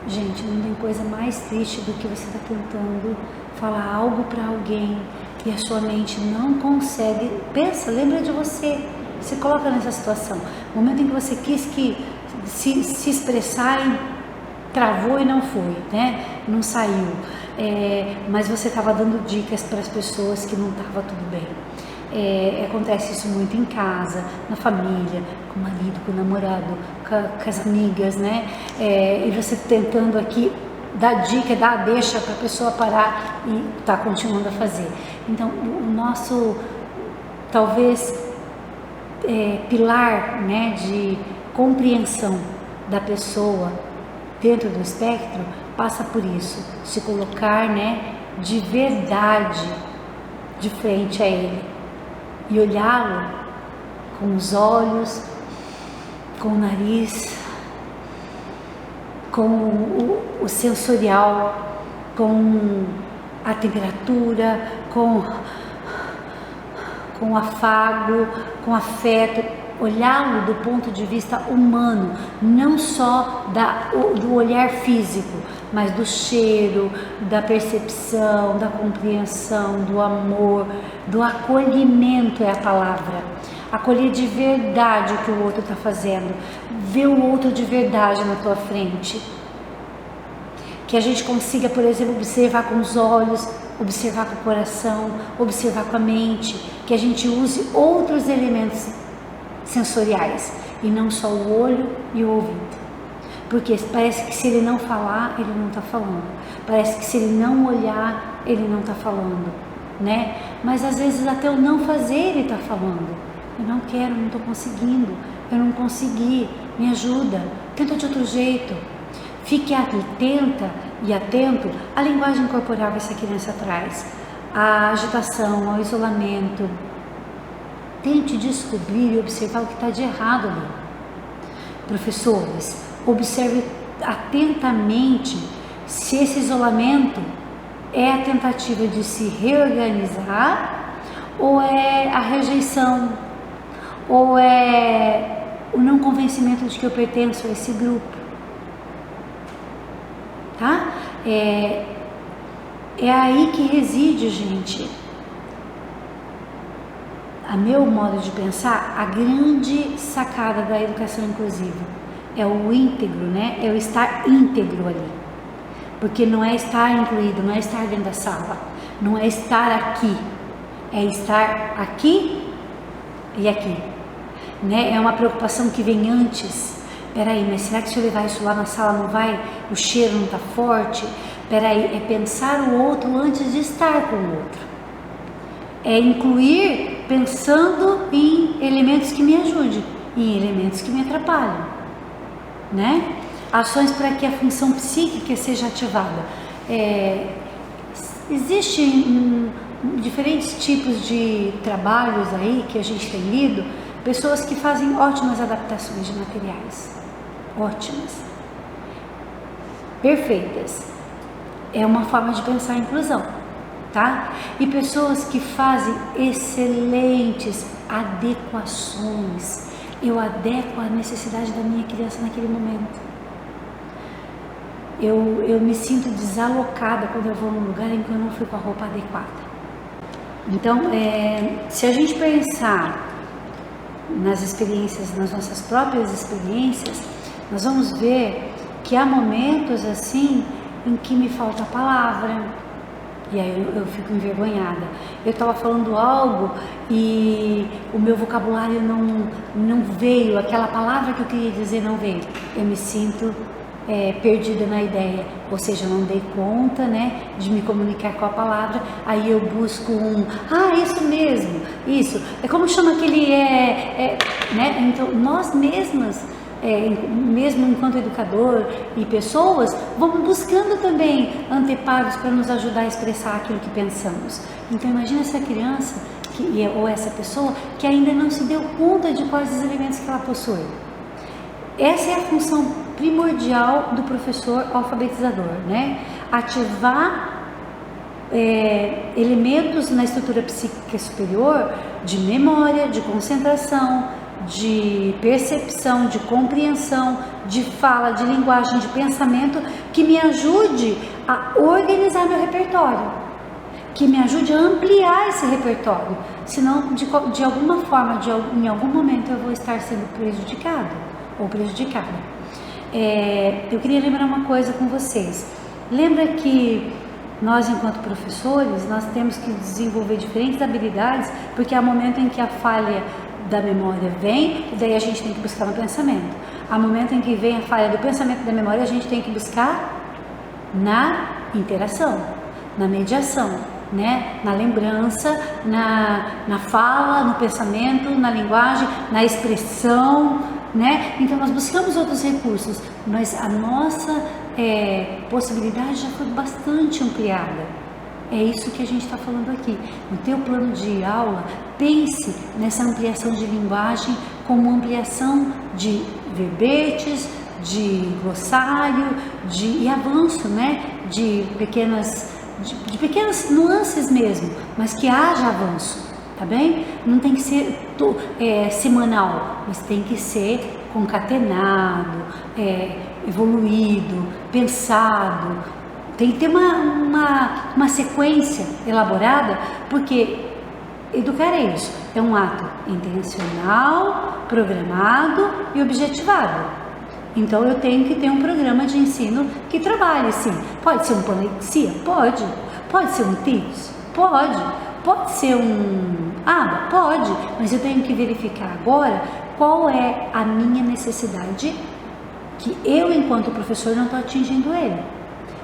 Gente, não tem coisa mais triste do que você estar tentando falar algo para alguém e a sua mente não consegue. Pensa, lembra de você, se coloca nessa situação. O momento em que você quis que se expressar, travou e não foi, né? Não saiu. mas você estava dando dicas para as pessoas que não estava tudo bem. Acontece isso muito em casa, na família, com o marido, com o namorado, com as amigas, né? E você tentando aqui dar dica, dar deixa para a pessoa parar e tá continuando a fazer. Então, o nosso, talvez, pilar, né, de compreensão da pessoa dentro do espectro passa por isso, se colocar, né, de verdade de frente a ele e olhá-lo com os olhos, com o nariz, com o sensorial, com a temperatura, com afago, com afeto, olhá-lo do ponto de vista humano, não só do olhar físico, mas do cheiro, da percepção, da compreensão, do amor, do acolhimento é a palavra. Acolher de verdade o que o outro está fazendo, ver o outro de verdade na tua frente. Que a gente consiga, por exemplo, observar com os olhos, observar com o coração, observar com a mente, que a gente use outros elementos sensoriais e não só o olho e o ouvido. Porque parece que se ele não falar, ele não está falando. Parece que se ele não olhar, ele não está falando, né? Mas às vezes até o não fazer ele está falando. Eu não quero, não estou conseguindo, eu não consegui, me ajuda, tenta de outro jeito. Fique atenta e atento à linguagem corporal que essa criança traz, à agitação, ao isolamento. Tente descobrir e observar o que está de errado ali. Professores, observe atentamente se esse isolamento é a tentativa de se reorganizar ou é a rejeição, ou é o não convencimento de que eu pertenço a esse grupo, tá? É aí que reside, gente, a meu modo de pensar, a grande sacada da educação inclusiva. É o íntegro, né? É o estar íntegro ali. Porque não é estar incluído, não é estar dentro da sala, não é estar aqui, é estar aqui e aqui, né? É uma preocupação que vem antes. Peraí, mas será que se eu levar isso lá na sala não vai? O cheiro não está forte? Peraí, é pensar o outro antes de estar com o outro. É incluir pensando em elementos que me ajudem e em elementos que me atrapalham, né? Ações para que a função psíquica seja ativada. Existem diferentes tipos de trabalhos aí que a gente tem lido, pessoas que fazem ótimas adaptações de materiais, ótimas, perfeitas. É uma forma de pensar a inclusão, tá? E pessoas que fazem excelentes adequações. Eu adequo à necessidade da minha criança naquele momento. Eu me sinto desalocada quando eu vou num lugar em que eu não fui com a roupa adequada. Então, se a gente pensar nas experiências, nas nossas próprias experiências, nós vamos ver que há momentos assim em que me falta a palavra, e aí eu fico envergonhada. Eu estava falando algo e o meu vocabulário não veio, aquela palavra que eu queria dizer não veio. Eu me sinto perdida na ideia, ou seja, eu não dei conta, né, de me comunicar com a palavra. Aí eu busco isso mesmo, isso. É como chama aquele, né? Então, nós mesmas, mesmo enquanto educador e pessoas, vamos buscando também anteparos para nos ajudar a expressar aquilo que pensamos. Então, imagina essa criança ou essa pessoa que ainda não se deu conta de quais os elementos que ela possui. Essa é a função primordial do professor alfabetizador, né? Ativar elementos na estrutura psíquica superior de memória, de concentração, de percepção, de compreensão, de fala, de linguagem, de pensamento, que me ajude a organizar meu repertório, que me ajude a ampliar esse repertório, senão de alguma forma, em algum momento eu vou estar sendo prejudicado ou prejudicada. Eu queria lembrar uma coisa com vocês. Lembra que Nós, enquanto professores, nós temos que desenvolver diferentes habilidades, porque há momento em que a falha da memória vem, e daí a gente tem que buscar no pensamento. Há momento em que vem a falha do pensamento e da memória, a gente tem que buscar na interação, na mediação, né? Na lembrança, na fala, no pensamento, na linguagem, na expressão, né? Então nós buscamos outros recursos, mas a nossa possibilidade já foi bastante ampliada. É isso que a gente está falando aqui. No teu plano de aula, pense nessa ampliação de linguagem como ampliação de verbetes, de glossário, e avanço, né? De pequenas nuances mesmo, mas que haja avanço, tá bem? Não tem que ser semanal, mas tem que ser concatenado, evoluído, pensado. Tem que ter uma sequência elaborada, porque educar é isso, é um ato intencional, programado e objetivado. Então eu tenho que ter um programa de ensino que trabalhe assim. Pode ser um Panexia? Pode. Pode ser um TIPS? Pode. Pode ser um ABA? Pode. Mas eu tenho que verificar agora qual é a minha necessidade, que eu, enquanto professor, não estou atingindo ele.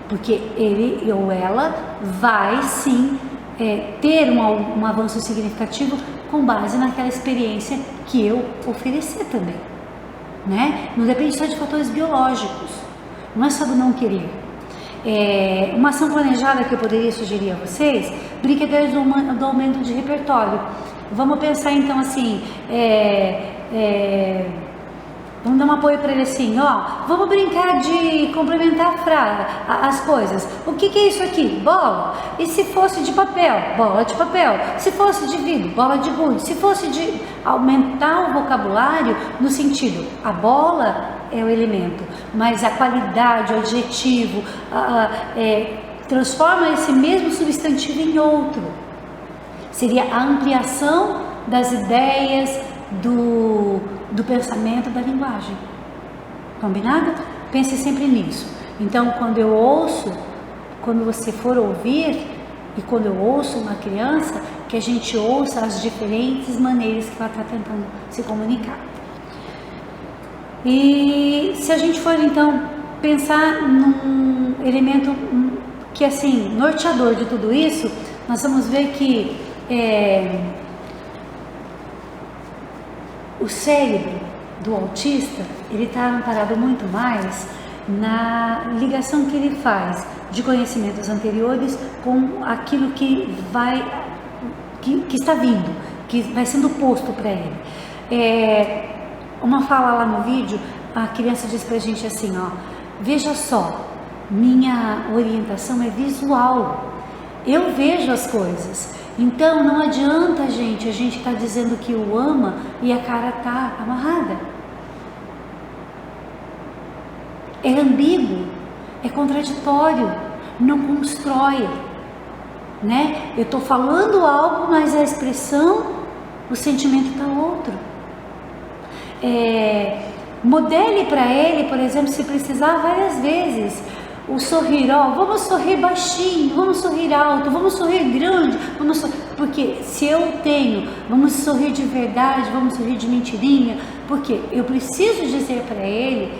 Porque ele ou ela vai sim ter um avanço significativo com base naquela experiência que eu oferecer também, né? Não depende só de fatores biológicos, não é só do não querer. Uma ação planejada que eu poderia sugerir a vocês, brincadeiras do aumento de repertório. Vamos pensar então assim, vamos dar um apoio para ele assim, ó, vamos brincar de complementar as coisas. O que é isso aqui? Bola. E se fosse de papel? Bola de papel. Se fosse de vidro? Bola de gude. Se fosse de aumentar o vocabulário no sentido, a bola é o elemento, mas a qualidade, o adjetivo, transforma esse mesmo substantivo em outro. Seria a ampliação das ideias, do pensamento, da linguagem. Combinado? Pense sempre nisso. Então, quando você for ouvir, e quando eu ouço uma criança, que a gente ouça as diferentes maneiras que ela está tentando se comunicar. E se a gente for então pensar num elemento que assim, norteador de tudo isso, nós vamos ver que o cérebro do autista, ele está amparado muito mais na ligação que ele faz de conhecimentos anteriores com aquilo que está vindo, que vai sendo posto para ele. Uma fala lá no vídeo, a criança diz pra gente assim, ó, veja só, minha orientação é visual, eu vejo as coisas. Então não adianta a gente tá dizendo que o ama e a cara tá amarrada. É ambíguo, é contraditório, não constrói, né? Eu tô falando algo, mas a expressão, o sentimento tá outro. Modele para ele, por exemplo, se precisar, várias vezes. O sorrir, ó, vamos sorrir baixinho, vamos sorrir alto, vamos sorrir grande, porque se eu tenho, vamos sorrir de verdade, vamos sorrir de mentirinha, porque eu preciso dizer para ele,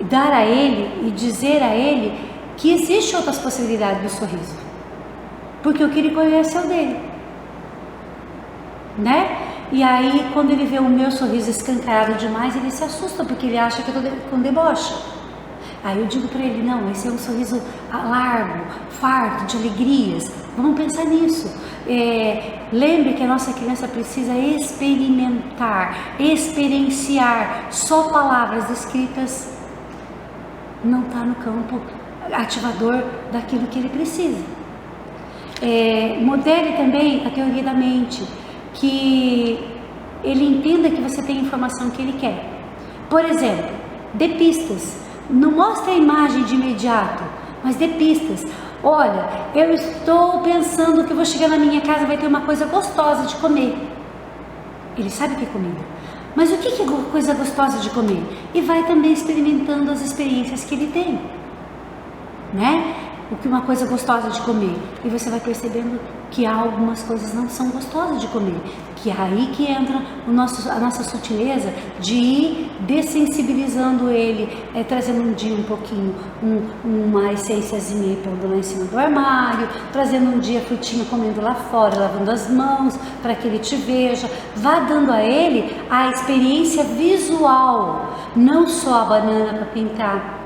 dar a ele e dizer a ele que existe outras possibilidades do sorriso, porque o que ele conhece é o dele, né? E aí, quando ele vê o meu sorriso escancarado demais, ele se assusta, porque ele acha que eu estou com deboche. Aí eu digo para ele, não, esse é um sorriso largo, farto de alegrias, vamos pensar nisso. Lembre que a nossa criança precisa experimentar, experienciar, só palavras escritas não está no campo ativador daquilo que ele precisa. Modele também a teoria da mente, que ele entenda que você tem a informação que ele quer. Por exemplo, dê pistas. Não mostre a imagem de imediato, mas dê pistas. Olha, eu estou pensando que vou chegar na minha casa e vai ter uma coisa gostosa de comer. Ele sabe que é comida. Mas o que é coisa gostosa de comer? E vai também experimentando as experiências que ele tem, né? o que uma coisa gostosa de comer. E você vai percebendo que algumas coisas não são gostosas de comer. Que é aí que entra a nossa sutileza de ir dessensibilizando ele, trazendo um dia um pouquinho, uma essênciazinha pondo lá em cima do armário, trazendo um dia a frutinha comendo lá fora, lavando as mãos para que ele te veja. Vá dando a ele a experiência visual, não só a banana para pintar,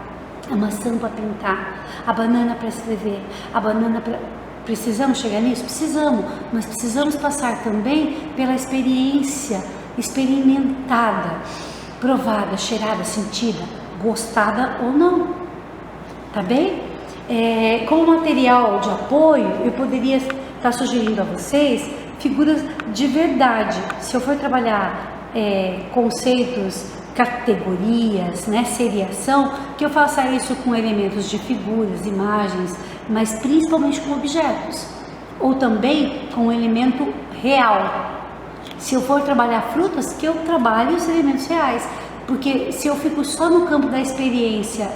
a maçã para pintar, a banana para escrever, a banana para... Precisamos chegar nisso? Precisamos, mas precisamos passar também pela experiência experimentada, provada, cheirada, sentida, gostada ou não, tá bem? Como material de apoio, eu poderia estar sugerindo a vocês figuras de verdade. Se eu for trabalhar conceitos, categorias, né, seriação, que eu faça isso com elementos de figuras, imagens, mas principalmente com objetos, ou também com um elemento real. Se eu for trabalhar frutas, que eu trabalhe os elementos reais, porque se eu fico só no campo da experiência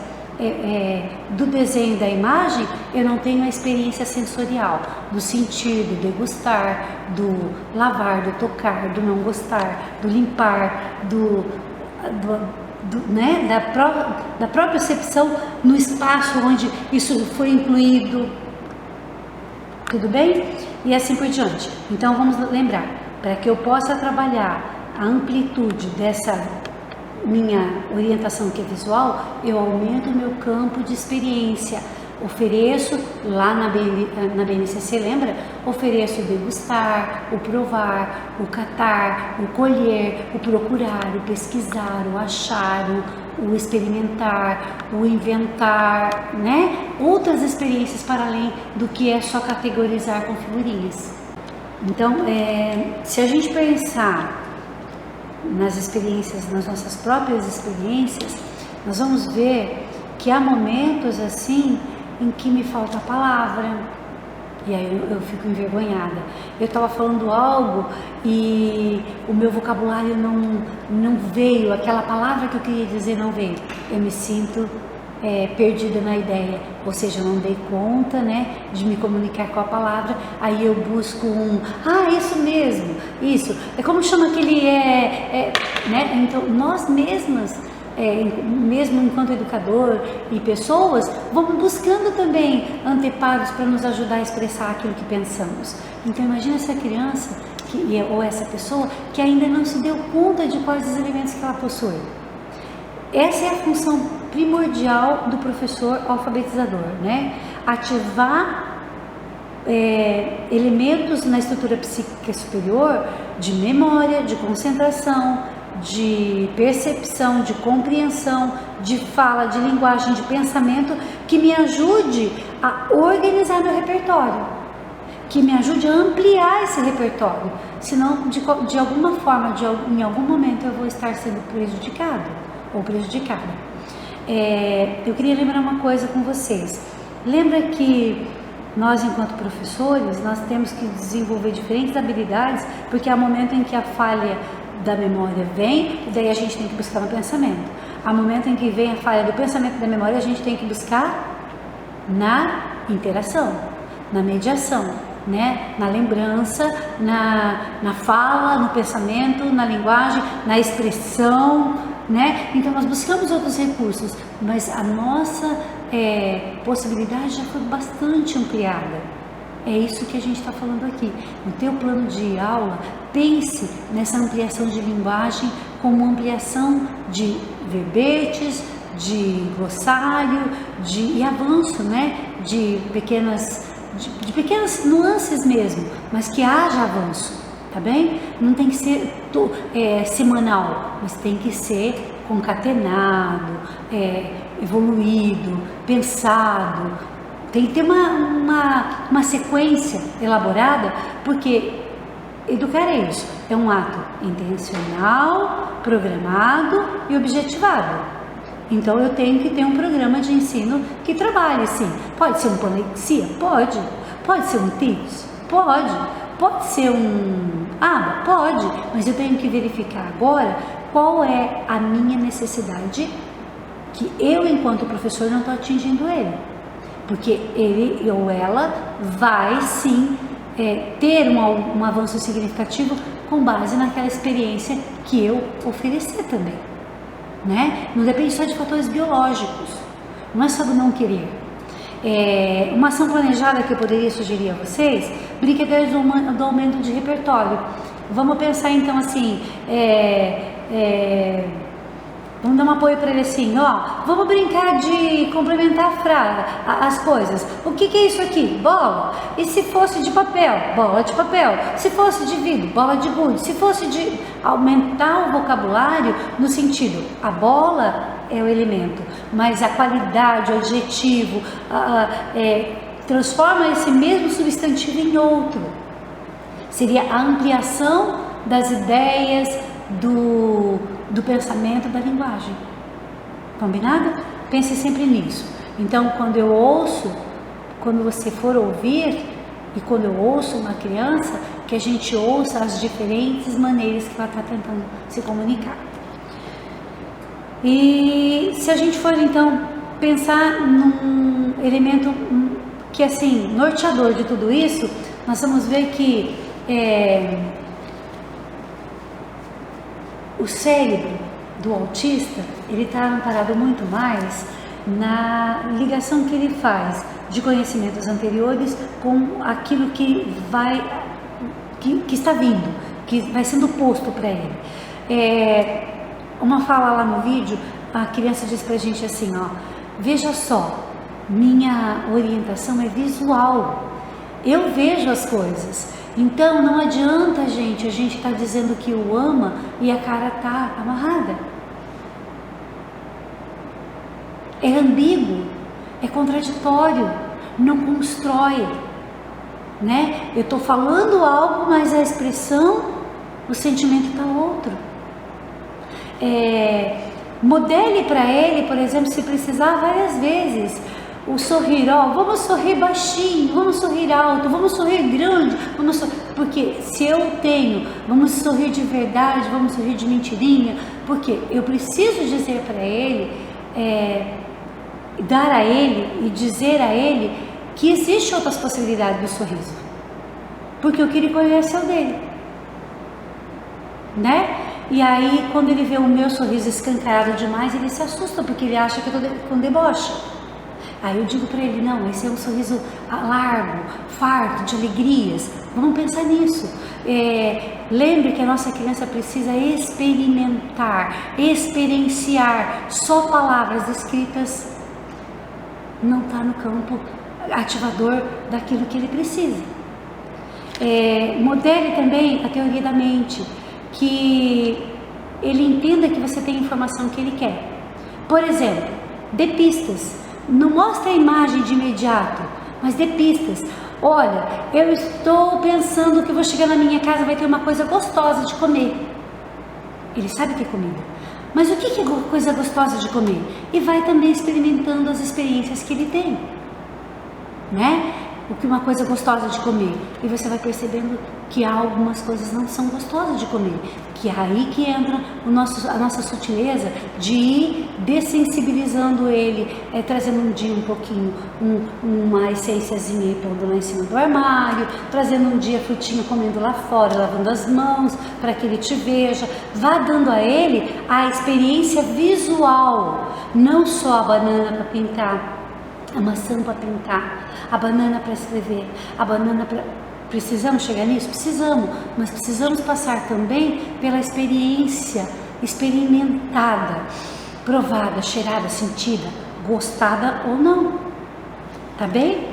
do desenho da imagem, eu não tenho a experiência sensorial, do sentir, do degustar, do lavar, do tocar, do não gostar, do limpar, né, da própria percepção no espaço onde isso foi incluído, tudo bem? E assim por diante. Então vamos lembrar, para que eu possa trabalhar a amplitude dessa minha orientação que é visual, eu aumento o meu campo de experiência. Ofereço lá na BNCC, lembra? Ofereço o degustar, o provar, o catar, o colher, o procurar, o pesquisar, o achar, o experimentar, o inventar, né? Outras experiências para além do que é só categorizar com figurinhas. Então, se a gente pensar nas experiências, nas nossas próprias experiências, nós vamos ver que há momentos assim em que me falta a palavra, e aí eu fico envergonhada. Eu estava falando algo e o meu vocabulário não veio, aquela palavra que eu queria dizer não veio. Eu me sinto perdida na ideia, ou seja, eu não dei conta, né, de me comunicar com a palavra. Aí eu busco isso mesmo, isso. Como chama aquele né? Então nós mesmas, mesmo enquanto educador e pessoas, vamos buscando também anteparos para nos ajudar a expressar aquilo que pensamos. Então imagina essa criança ou essa pessoa que ainda não se deu conta de quais os elementos que ela possui. Essa é a função primordial do professor alfabetizador, né? Ativar elementos na estrutura psíquica superior de memória, de concentração, de percepção, de compreensão, de fala, de linguagem, de pensamento, que me ajude a organizar meu repertório, que me ajude a ampliar esse repertório, senão de alguma forma, em algum momento eu vou estar sendo prejudicado ou prejudicada. Eu queria lembrar uma coisa com vocês. Lembra que nós, enquanto professores, nós temos que desenvolver diferentes habilidades, porque há momento em que a falha da memória vem, e daí a gente tem que buscar no pensamento. Há momento em que vem a falha do pensamento e da memória, a gente tem que buscar na interação, na mediação, né? Na lembrança, na fala, no pensamento, na linguagem, na expressão, né? Então nós buscamos outros recursos, mas a nossa possibilidade já foi bastante ampliada. É isso que a gente está falando aqui. No teu plano de aula, pense nessa ampliação de linguagem como ampliação de verbetes, de glossário, e avanço, né? De pequenas nuances mesmo, mas que haja avanço, tá bem? Não tem que ser semanal, mas tem que ser concatenado, evoluído, pensado. Tem que ter uma sequência elaborada, porque educar é isso, é um ato intencional, programado e objetivado. Então eu tenho que ter um programa de ensino que trabalhe assim. Pode ser um Panlexia? Pode. Pode ser um TIPS? Pode. Pode ser um ABA? Pode. Mas eu tenho que verificar agora qual é a minha necessidade, que eu, enquanto professor, não estou atingindo ele. porque ele ou ela vai sim ter um avanço significativo com base naquela experiência que eu oferecer também, né? Não depende só de fatores biológicos, não é só do não querer. Uma ação planejada que eu poderia sugerir a vocês, brincadeiras do aumento de repertório. Vamos pensar então assim, vamos dar um apoio para ele assim, ó, vamos brincar de complementar as coisas. O que é isso aqui? Bola. E se fosse de papel? Bola de papel. Se fosse de vidro? Bola de gude. Se fosse de aumentar o vocabulário no sentido, a bola é o elemento, mas a qualidade, o adjetivo, transforma esse mesmo substantivo em outro. Seria a ampliação das ideias, do pensamento, da linguagem. Combinado? Pense sempre nisso. Então, quando você for ouvir, e quando eu ouço uma criança, que a gente ouça as diferentes maneiras que ela está tentando se comunicar. E se a gente for então pensar num elemento que assim, norteador de tudo isso, nós vamos ver que o cérebro do autista, ele está amparado muito mais na ligação que ele faz de conhecimentos anteriores com aquilo que está vindo, que vai sendo posto para ele. Uma fala lá no vídeo, a criança diz pra gente assim, ó, veja só, minha orientação é visual, eu vejo as coisas, então não adianta a gente tá dizendo que o ama e a cara tá amarrada. É ambíguo, é contraditório, não constrói, né? Eu tô falando algo, mas a expressão, o sentimento tá outro. Modele para ele, por exemplo, se precisar, várias vezes o sorrir, ó, vamos sorrir baixinho, vamos sorrir alto, vamos sorrir grande, porque se eu tenho, vamos sorrir de verdade, vamos sorrir de mentirinha, porque eu preciso dizer para ele, dar a ele e dizer a ele que existe outras possibilidades do sorriso, porque o que ele conhece é o dele, né? E aí, quando ele vê o meu sorriso escancarado demais, ele se assusta, porque ele acha que eu estou com deboche. Aí eu digo para ele, não, esse é um sorriso largo, farto de alegrias, vamos pensar nisso. Lembre que a nossa criança precisa experimentar, experienciar, só palavras escritas não está no campo ativador daquilo que ele precisa. Modele também a teoria da mente, que ele entenda que você tem a informação que ele quer. Por exemplo, dê pistas. Não mostre a imagem de imediato, mas dê pistas. Olha, eu estou pensando que vou chegar na minha casa, vai ter uma coisa gostosa de comer. Ele sabe que é comida. Mas o que é coisa gostosa de comer? E vai também experimentando as experiências que ele tem, né? O que uma coisa gostosa de comer, e você vai percebendo que algumas coisas não são gostosas de comer, que é aí que entra a nossa sutileza de ir dessensibilizando ele, trazendo um dia um pouquinho, uma essênciazinha e pondo lá em cima do armário, trazendo um dia frutinha comendo lá fora, lavando as mãos, para que ele te veja, vá dando a ele a experiência visual, não só a banana para pintar, a maçã para pintar, a banana para escrever, a banana para... Precisamos chegar nisso? Precisamos, mas precisamos passar também pela experiência experimentada, provada, cheirada, sentida, gostada ou não, tá bem?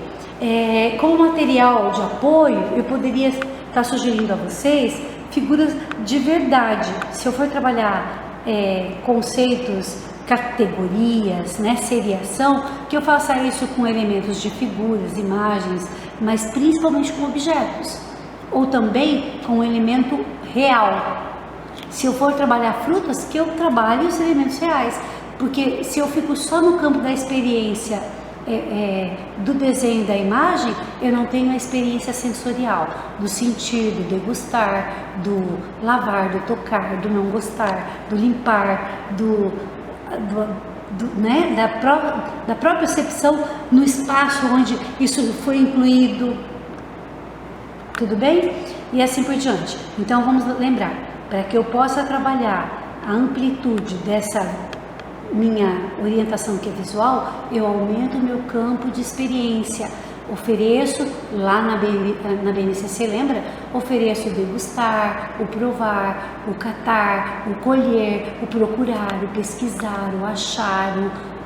Como material de apoio, eu poderia estar sugerindo a vocês figuras de verdade. Se eu for trabalhar conceitos, categorias, né, seriação, que eu faça isso com elementos de figuras, imagens, mas principalmente com objetos, ou também com um elemento real. Se eu for trabalhar frutas, que eu trabalhe os elementos reais, porque se eu fico só no campo da experiência do desenho, da imagem, eu não tenho a experiência sensorial, do sentir, do degustar, do lavar, do tocar, do não gostar, do limpar, né, da própria percepção no espaço onde isso foi incluído. Tudo bem? E assim por diante. Então vamos lembrar, para que eu possa trabalhar a amplitude dessa minha orientação que é visual, eu aumento o meu campo de experiência. Ofereço lá na BNCC, lembra? Ofereço o degustar, o provar, o catar, o colher, o procurar, o pesquisar, o achar,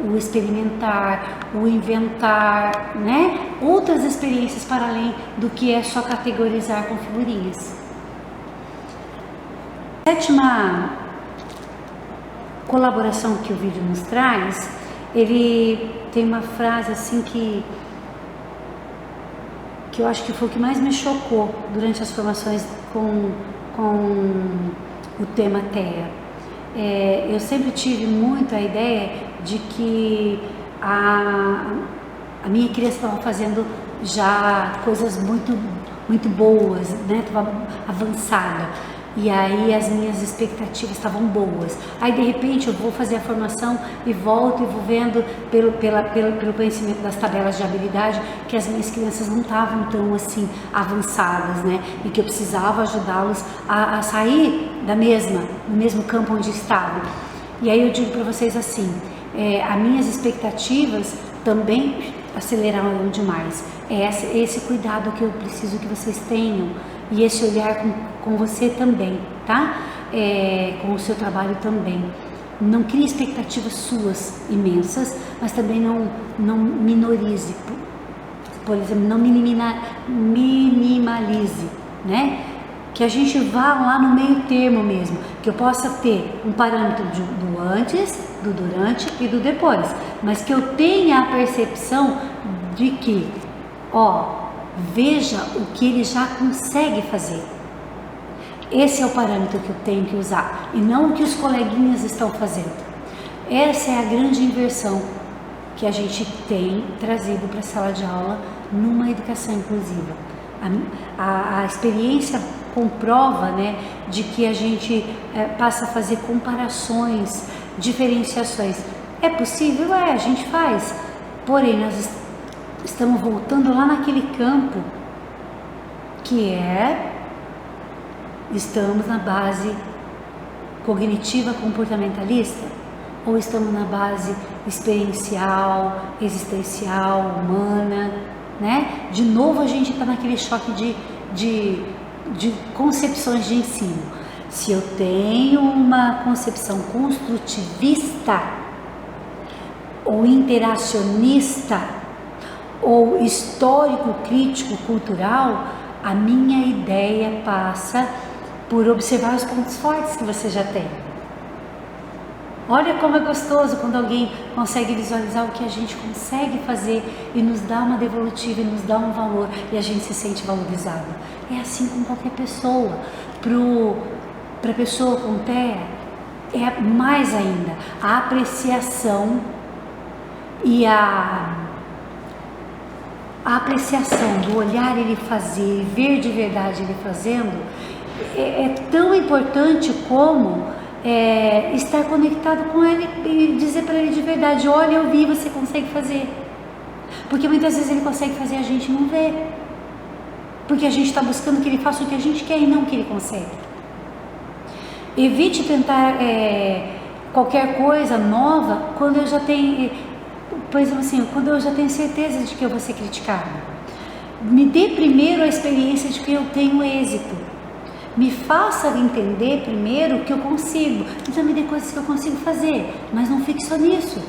o experimentar, o inventar, né? Outras experiências para além do que é só categorizar com figurinhas. Sétima colaboração que o vídeo nos traz, ele tem uma frase assim que eu acho que foi o que mais me chocou durante as formações com o tema TEA. Eu sempre tive muito a ideia de que a minha criança estava fazendo já coisas muito boas, né? Estava avançada. E aí as minhas expectativas estavam boas. Aí de repente eu vou fazer a formação e volto e vou vendo pelo conhecimento das tabelas de habilidade que as minhas crianças não estavam tão assim avançadas, né? E que eu precisava ajudá-los a sair do mesmo campo onde estavam. E aí eu digo para vocês assim, as minhas expectativas também aceleraram demais. É esse cuidado que eu preciso que vocês tenham. E esse olhar com você também, tá? Com o seu trabalho também. Não crie expectativas suas imensas, mas também não minorize. Por exemplo, não minimalize, né? Que a gente vá lá no meio termo mesmo. Que eu possa ter um parâmetro do antes, do durante e do depois. Mas que eu tenha a percepção de que, veja o que ele já consegue fazer. Esse é o parâmetro que eu tenho que usar e não o que os coleguinhas estão fazendo. Essa é a grande inversão que a gente tem trazido para a sala de aula numa educação inclusiva. A experiência comprova, né, de que a gente passa a fazer comparações, diferenciações. É possível? A gente faz. Porém, nós estamos voltando lá naquele campo que estamos na base cognitiva comportamentalista ou estamos na base experiencial, existencial, humana, né? De novo a gente está naquele choque de concepções de ensino. Se eu tenho uma concepção construtivista ou interacionista ou histórico, crítico, cultural, a minha ideia passa por observar os pontos fortes que você já tem. Olha como é gostoso quando alguém consegue visualizar o que a gente consegue fazer e nos dá uma devolutiva e nos dá um valor e a gente se sente valorizado. É assim com qualquer pessoa. Para a pessoa com TEA, é mais ainda a apreciação e a apreciação do olhar ele fazer, ver de verdade ele fazendo, é tão importante como estar conectado com ele e dizer para ele de verdade, olha, eu vi, você consegue fazer. Porque muitas vezes ele consegue fazer e a gente não vê. Porque a gente está buscando que ele faça o que a gente quer e não o que ele consegue. Evite tentar qualquer coisa nova quando eu já tenho... Por exemplo, assim, quando eu já tenho certeza de que eu vou ser criticado. Me dê primeiro a experiência de que eu tenho êxito. Me faça entender primeiro que eu consigo. Então me dê coisas que eu consigo fazer, mas não fique só nisso,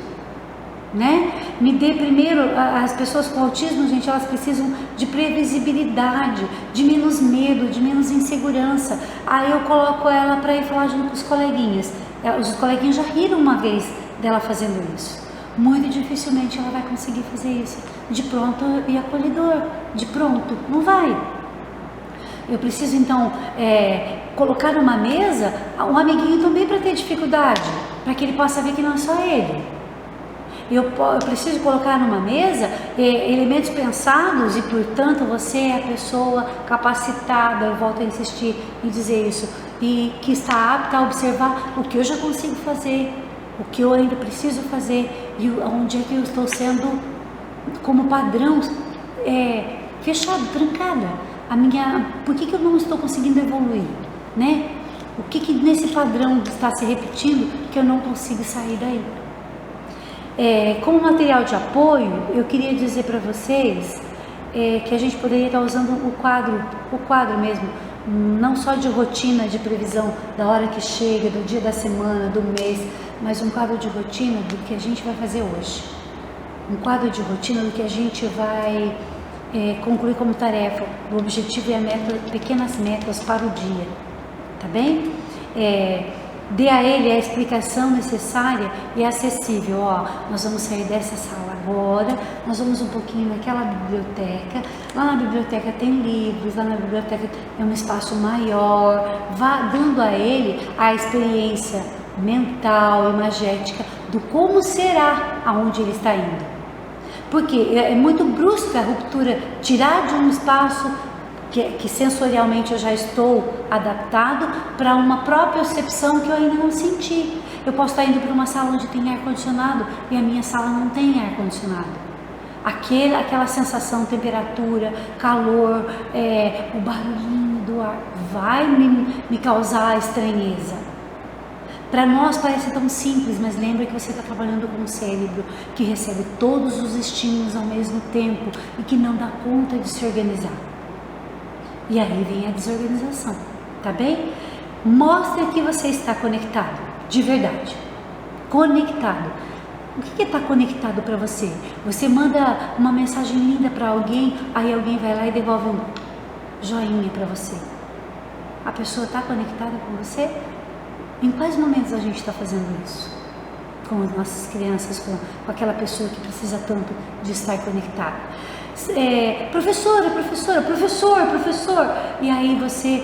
né? Me dê primeiro, as pessoas com autismo, gente, elas precisam de previsibilidade, de menos medo, de menos insegurança. Aí eu coloco ela para ir falar junto com os coleguinhas. Os coleguinhas já riram uma vez dela fazendo isso. Muito dificilmente ela vai conseguir fazer isso de pronto e acolhedor, de pronto, não vai. Eu preciso então colocar numa mesa um amiguinho também para ter dificuldade, para que ele possa ver que não é só ele. Eu preciso colocar numa mesa elementos pensados e, portanto, você é a pessoa capacitada, eu volto a insistir em dizer isso, e que está apta a observar o que eu já consigo fazer o que eu ainda preciso fazer e onde é que eu estou sendo como padrão fechado, trancada. Por que eu não estou conseguindo evoluir, né? O que nesse padrão está se repetindo que eu não consigo sair daí? Como material de apoio, eu queria dizer para vocês que a gente poderia estar usando o quadro mesmo, não só de rotina, de previsão da hora que chega, do dia da semana, do mês, mas um quadro de rotina do que a gente vai fazer hoje. Um quadro de rotina do que a gente vai concluir como tarefa, o objetivo e a meta, pequenas metas para o dia, tá bem? Dê a ele a explicação necessária e acessível. Nós vamos sair dessa sala agora, nós vamos um pouquinho naquela biblioteca, lá na biblioteca tem livros, lá na biblioteca é um espaço maior. Vá dando a ele a experiência mental, imagética do como será aonde ele está indo, porque é muito brusca a ruptura, tirar de um espaço que sensorialmente eu já estou adaptado para uma propriocepção que eu ainda não senti. Eu posso estar indo para uma sala onde tem ar-condicionado e a minha sala não tem ar-condicionado. Aquela sensação, temperatura, calor, o barulhinho do ar vai me causar estranheza. Para nós parece tão simples, mas lembra que você está trabalhando com um cérebro que recebe todos os estímulos ao mesmo tempo e que não dá conta de se organizar. E aí vem a desorganização, tá bem? Mostre que você está conectado, de verdade. Conectado. O que está conectado para você? Você manda uma mensagem linda para alguém, aí alguém vai lá e devolve um joinha para você. A pessoa está conectada com você? Em quais momentos a gente está fazendo isso? Com as nossas crianças, com aquela pessoa que precisa tanto de estar conectada. Professora, professor, e aí você,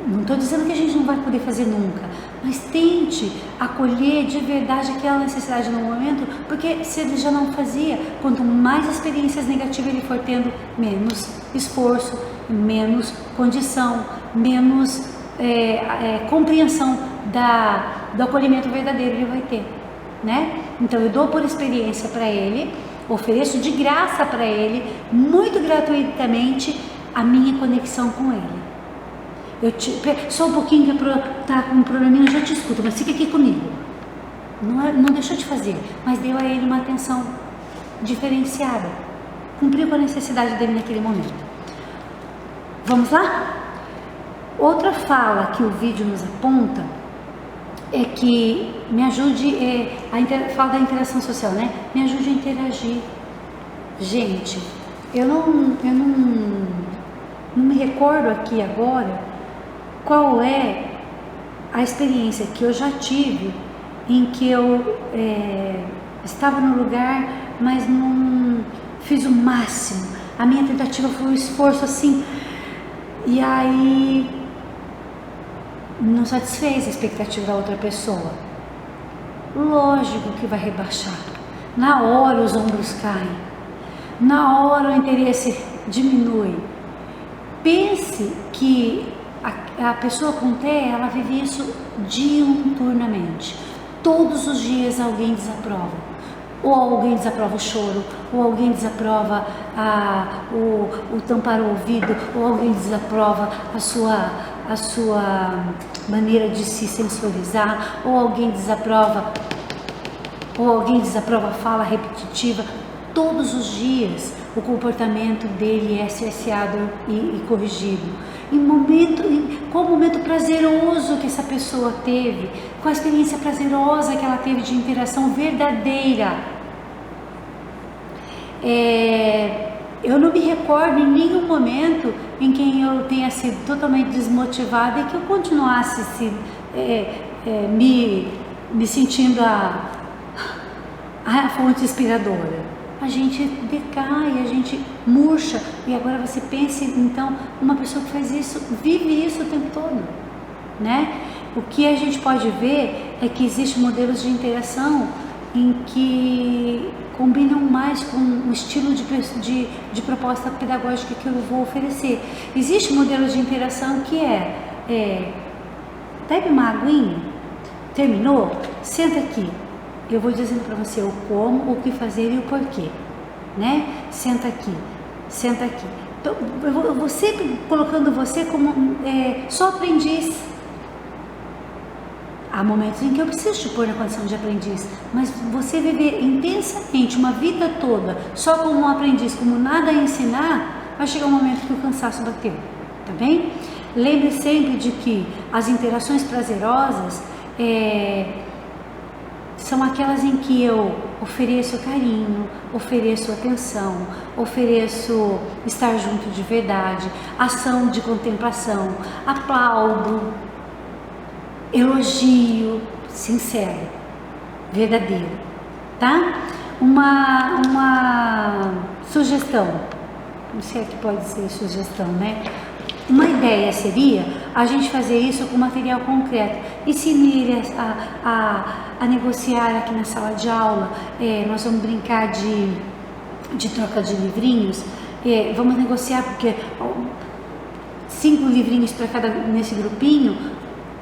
não estou dizendo que a gente não vai poder fazer nunca, mas tente acolher de verdade aquela necessidade no momento, porque se ele já não fazia, quanto mais experiências negativas ele for tendo, menos esforço, menos condição, menos compreensão do acolhimento verdadeiro ele vai ter, né? Então eu dou por experiência para ele, ofereço de graça para ele, muito gratuitamente, a minha conexão com ele. Só um pouquinho que tá com um probleminha, eu já te escuto, mas fica aqui comigo. Não deixou de fazer, mas deu a ele uma atenção diferenciada, cumpriu com a necessidade dele naquele momento. Vamos lá? Outra fala que o vídeo nos aponta é que me ajude, fala da interação social, né? Me ajude a interagir. Gente, eu não me recordo aqui agora qual é a experiência que eu já tive em que eu estava no lugar, mas não fiz o máximo. A minha tentativa foi um esforço assim, e aí não satisfez a expectativa da outra pessoa. Lógico que vai rebaixar. Na hora os ombros caem. Na hora o interesse diminui. Pense que a pessoa com TEA, ela vive isso diuturnamente. Todos os dias alguém desaprova. Ou alguém desaprova o choro, ou alguém desaprova o tampar o ouvido, ou alguém desaprova a sua maneira de se sensorizar, ou alguém desaprova a fala repetitiva. Todos os dias o comportamento dele é cerceado e corrigido. Qual o momento prazeroso que essa pessoa teve, qual a experiência prazerosa que ela teve de interação verdadeira. Eu não me recordo em nenhum momento em que eu tenha sido totalmente desmotivada e que eu continuasse me sentindo a fonte inspiradora. A gente decai, a gente murcha, e agora você pense, então, uma pessoa que faz isso, vive isso o tempo todo, né? O que a gente pode ver é que existem modelos de interação em que combinam mais com o estilo de proposta pedagógica que eu vou oferecer. Existe um modelo de interação que bebe uma aguinha, Terminou? Senta aqui. Eu vou dizendo para você o como, o que fazer e o porquê, né? Senta aqui, senta aqui. Então, eu vou sempre colocando você como só aprendiz. Há momentos em que eu preciso te pôr na condição de aprendiz, mas você viver intensamente uma vida toda só como um aprendiz, como nada a ensinar, vai chegar um momento que o cansaço bateu, tá bem? Lembre sempre de que as interações prazerosas são aquelas em que eu ofereço carinho, ofereço atenção, ofereço estar junto de verdade, ação de contemplação, aplaudo, elogio sincero, verdadeiro, tá? Uma sugestão, não sei se pode ser sugestão, né? Uma ideia seria a gente fazer isso com material concreto. Ensine ele a negociar aqui na sala de aula. Nós vamos brincar de troca de livrinhos. Vamos negociar porque 5 livrinhos para cada nesse grupinho.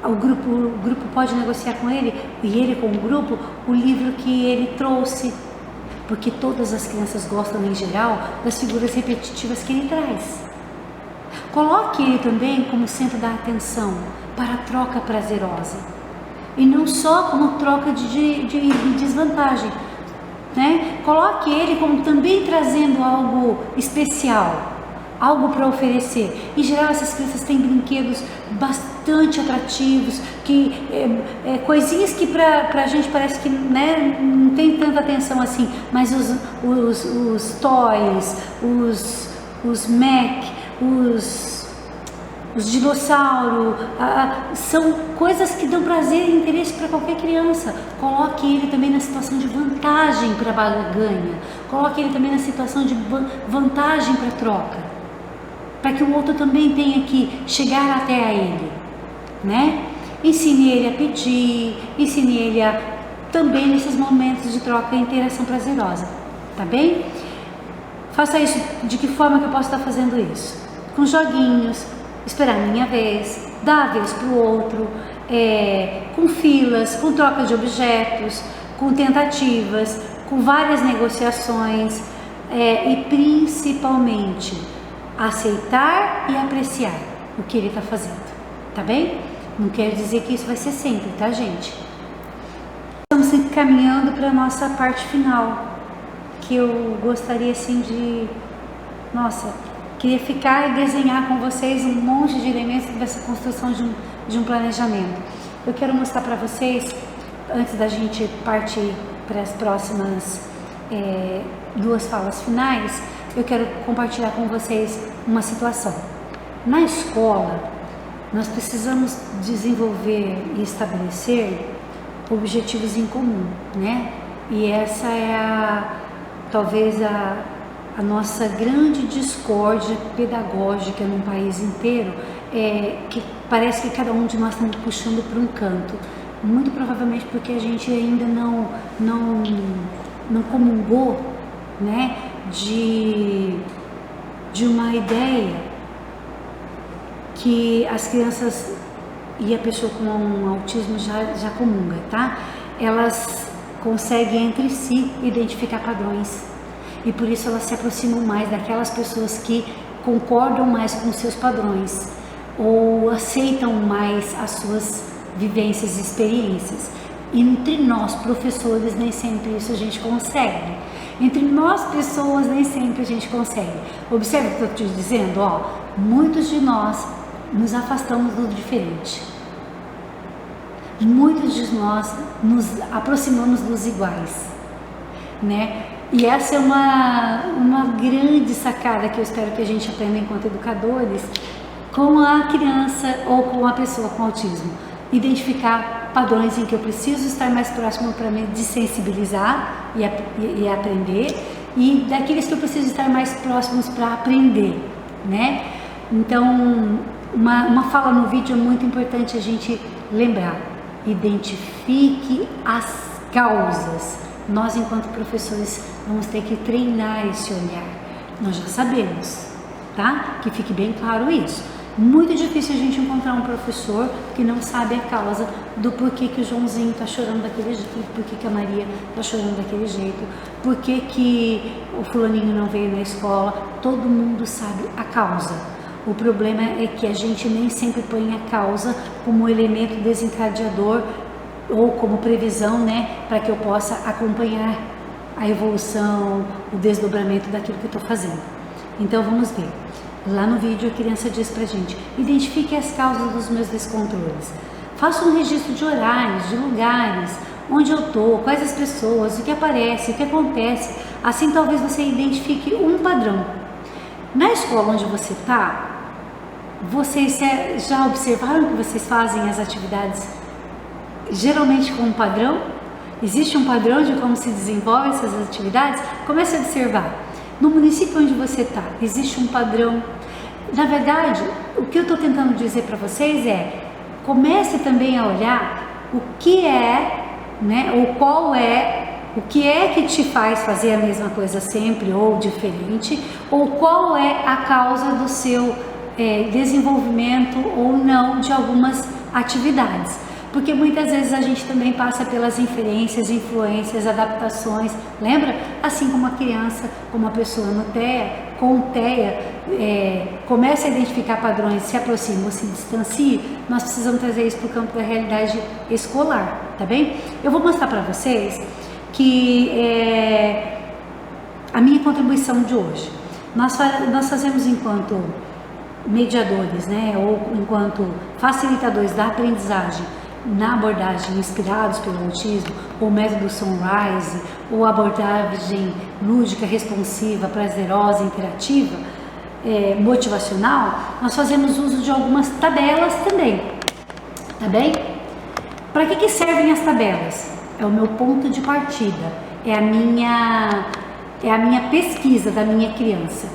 O grupo pode negociar com ele e ele com o grupo o livro que ele trouxe, porque todas as crianças gostam em geral das figuras repetitivas que ele traz. Coloque ele também como centro da atenção para a troca prazerosa e não só como troca de desvantagem, né? Coloque ele como também trazendo algo especial, algo para oferecer. Em geral, essas crianças têm brinquedos bastante atrativos, coisinhas que para a gente parece que, né, não tem tanta atenção assim, mas os toys, os Mac, os dinossauros, são coisas que dão prazer e interesse para qualquer criança. Coloque ele também na situação de vantagem para a ganha, coloque ele também na situação de vantagem para troca, para que o outro também tenha que chegar até a ele, né? Ensine ele a pedir, ensine ele a também nesses momentos de troca e interação prazerosa, tá bem? Faça isso. De que forma que eu posso estar fazendo isso? Com joguinhos, esperar a minha vez, dar a vez para o outro, com filas, com troca de objetos, com tentativas, com várias negociações e principalmente aceitar e apreciar o que ele está fazendo, tá bem? Não quer dizer que isso vai ser sempre, tá, gente? Estamos caminhando para a nossa parte final, que eu gostaria assim queria ficar e desenhar com vocês um monte de elementos dessa construção de um planejamento. Eu quero mostrar para vocês, antes da gente partir para as próximas 2 falas finais, eu quero compartilhar com vocês uma situação. Na escola, nós precisamos desenvolver e estabelecer objetivos em comum, né? E essa é talvez a nossa grande discórdia pedagógica num país inteiro, que parece que cada um de nós está puxando para um canto, muito provavelmente porque a gente ainda não comungou, né, de uma ideia que as crianças e a pessoa com autismo já comunga, tá? Elas conseguem entre si identificar padrões e por isso elas se aproximam mais daquelas pessoas que concordam mais com seus padrões ou aceitam mais as suas vivências e experiências. E entre nós, professores, nem sempre isso a gente consegue. Entre nós, pessoas, nem sempre a gente consegue. Observe o que eu estou te dizendo, muitos de nós nos afastamos do diferente. Muitos de nós nos aproximamos dos iguais, né? E essa é uma grande sacada que eu espero que a gente aprenda enquanto educadores com a criança ou com a pessoa com autismo. Identificar padrões em que eu preciso estar mais próximo para me desensibilizar e aprender, e daqueles que eu preciso estar mais próximos para aprender, né? Então, uma fala no vídeo é muito importante a gente lembrar. Identifique as causas. Nós, enquanto professores, vamos ter que treinar esse olhar. Nós já sabemos, tá? Que fique bem claro isso. Muito difícil a gente encontrar um professor que não sabe a causa do porquê que o Joãozinho está chorando daquele jeito, porquê que a Maria está chorando daquele jeito, porquê que o fulaninho não veio na escola. Todo mundo sabe a causa. O problema é que a gente nem sempre põe a causa como elemento desencadeador ou como previsão, né, para que eu possa acompanhar a evolução, o desdobramento daquilo que eu estou fazendo. Então vamos ver. Lá no vídeo a criança diz pra gente: identifique as causas dos meus descontroles. Faça um registro de horários, de lugares, onde eu tô, quais as pessoas, o que aparece, o que acontece. Assim talvez você identifique um padrão. Na escola onde você está, vocês já observaram que vocês fazem as atividades geralmente com um padrão? Existe um padrão de como se desenvolvem essas atividades? Comece a observar. No município onde você está, existe um padrão. Na verdade, o que eu estou tentando dizer para vocês é: comece também a olhar o que é, né, ou qual é, o que é que te faz fazer a mesma coisa sempre ou diferente, ou qual é a causa do seu desenvolvimento ou não de algumas atividades. Porque muitas vezes a gente também passa pelas inferências, influências, adaptações, lembra? Assim como a criança, como a pessoa no TEA, com o TEA, começa a identificar padrões, se aproxima ou se distancia, nós precisamos trazer isso para o campo da realidade escolar, tá bem? Eu vou mostrar para vocês que a minha contribuição de hoje, nós fazemos enquanto mediadores, né, ou enquanto facilitadores da aprendizagem, na abordagem inspirados pelo autismo, ou método Sunrise, ou abordagem lúdica, responsiva, prazerosa, interativa, motivacional, nós fazemos uso de algumas tabelas também, tá bem? Para que servem as tabelas? É o meu ponto de partida, é a minha pesquisa da minha criança.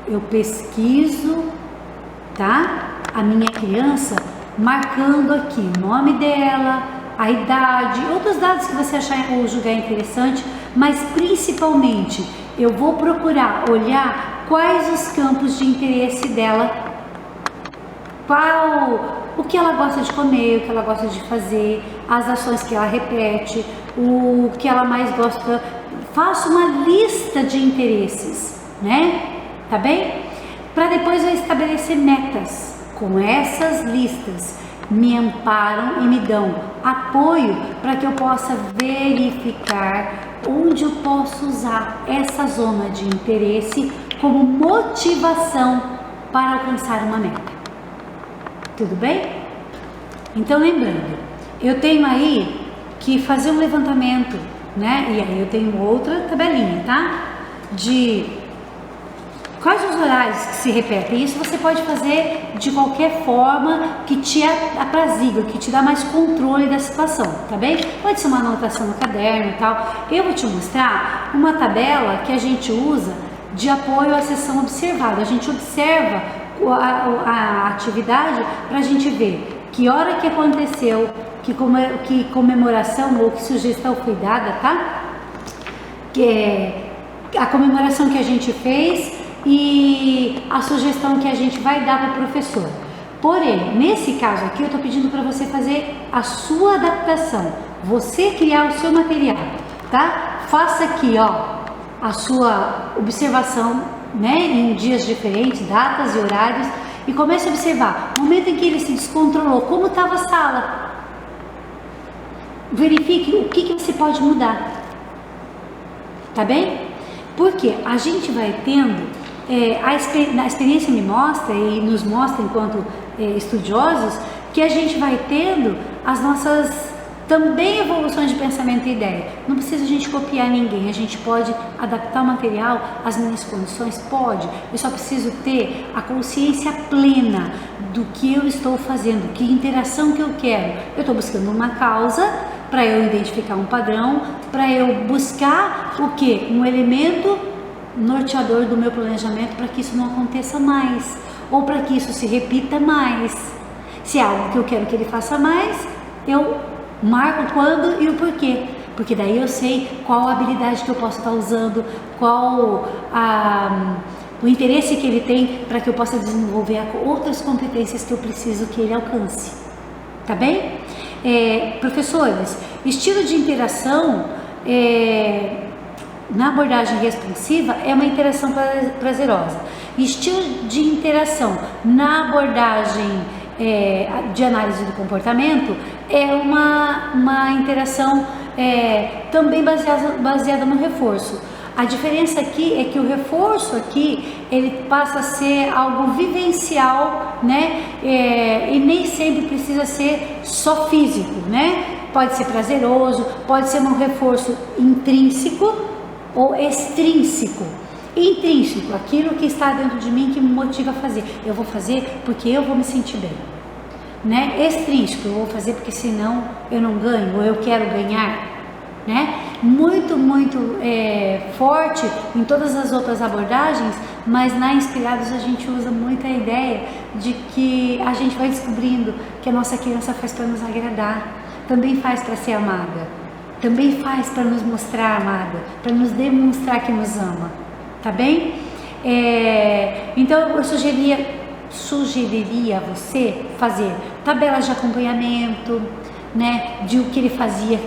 Eu pesquiso, tá? A minha criança, marcando aqui o nome dela, a idade, outros dados que você achar ou julgar interessante, mas principalmente eu vou procurar olhar quais os campos de interesse dela, o que ela gosta de comer, o que ela gosta de fazer, as ações que ela repete, o que ela mais gosta. Faço uma lista de interesses, né? Tá bem? Para depois eu estabelecer metas. Com essas listas, me amparam e me dão apoio para que eu possa verificar onde eu posso usar essa zona de interesse como motivação para alcançar uma meta. Tudo bem? Então, lembrando, eu tenho aí que fazer um levantamento, né? E aí eu tenho outra tabelinha, tá? De quais os horários que se repetem. Isso você pode fazer de qualquer forma que te apraziga, que te dá mais controle da situação, tá bem? Pode ser uma anotação no caderno e tal. Eu vou te mostrar uma tabela que a gente usa de apoio à sessão observada. A gente observa a atividade para a gente ver que hora que aconteceu, que comemoração ou que sugestão foi dada, tá? Que é a comemoração que a gente fez e a sugestão que a gente vai dar para o professor. Porém, nesse caso aqui, eu estou pedindo para você fazer a sua adaptação, você criar o seu material, tá? Faça aqui, ó, a sua observação, né, em dias diferentes, datas e horários, e comece a observar o momento em que ele se descontrolou, como estava a sala. Verifique o que você pode mudar, tá bem? Porque a gente vai tendo a experiência me mostra e nos mostra enquanto estudiosos que a gente vai tendo as nossas também evoluções de pensamento e ideia. Não precisa a gente copiar ninguém, a gente pode adaptar o material às minhas condições, pode. Eu só preciso ter a consciência plena do que eu estou fazendo, que interação que eu quero. Eu estou buscando uma causa para eu identificar um padrão, para eu buscar o quê? Um elemento norteador do meu planejamento para que isso não aconteça mais, ou para que isso se repita mais. Se é algo que eu quero que ele faça mais, eu marco quando e o porquê, porque daí eu sei qual a habilidade que eu posso estar usando, qual o interesse que ele tem para que eu possa desenvolver outras competências que eu preciso que ele alcance, tá bem? Professores, estilo de interação na abordagem responsiva é uma interação prazerosa. Estilo de interação na abordagem de análise do comportamento é uma interação também baseada no reforço. A diferença aqui é que o reforço aqui, ele passa a ser algo vivencial, né? E nem sempre precisa ser só físico, né? Pode ser prazeroso, pode ser um reforço intrínseco ou extrínseco. Intrínseco, aquilo que está dentro de mim que me motiva a fazer. Eu vou fazer porque eu vou me sentir bem, né? Extrínseco, eu vou fazer porque senão eu não ganho ou eu quero ganhar, né? Muito forte em todas as outras abordagens, mas na Inspirados a gente usa muito a ideia de que a gente vai descobrindo que a nossa criança faz para nos agradar, também faz para ser amada, também faz para nos mostrar amada, para nos demonstrar que nos ama, tá bem? Então eu sugeriria a você fazer tabelas de acompanhamento, né, de o que ele fazia,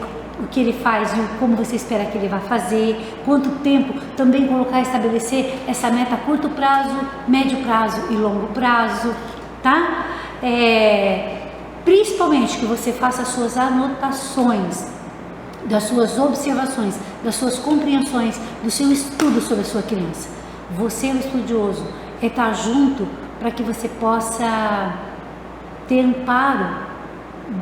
o que ele faz e como você espera que ele vai fazer, quanto tempo, também estabelecer essa meta a curto prazo, médio prazo e longo prazo, tá? Principalmente que você faça as suas anotações, das suas observações, das suas compreensões, do seu estudo sobre a sua criança. Você é o estudioso, estar junto para que você possa ter amparo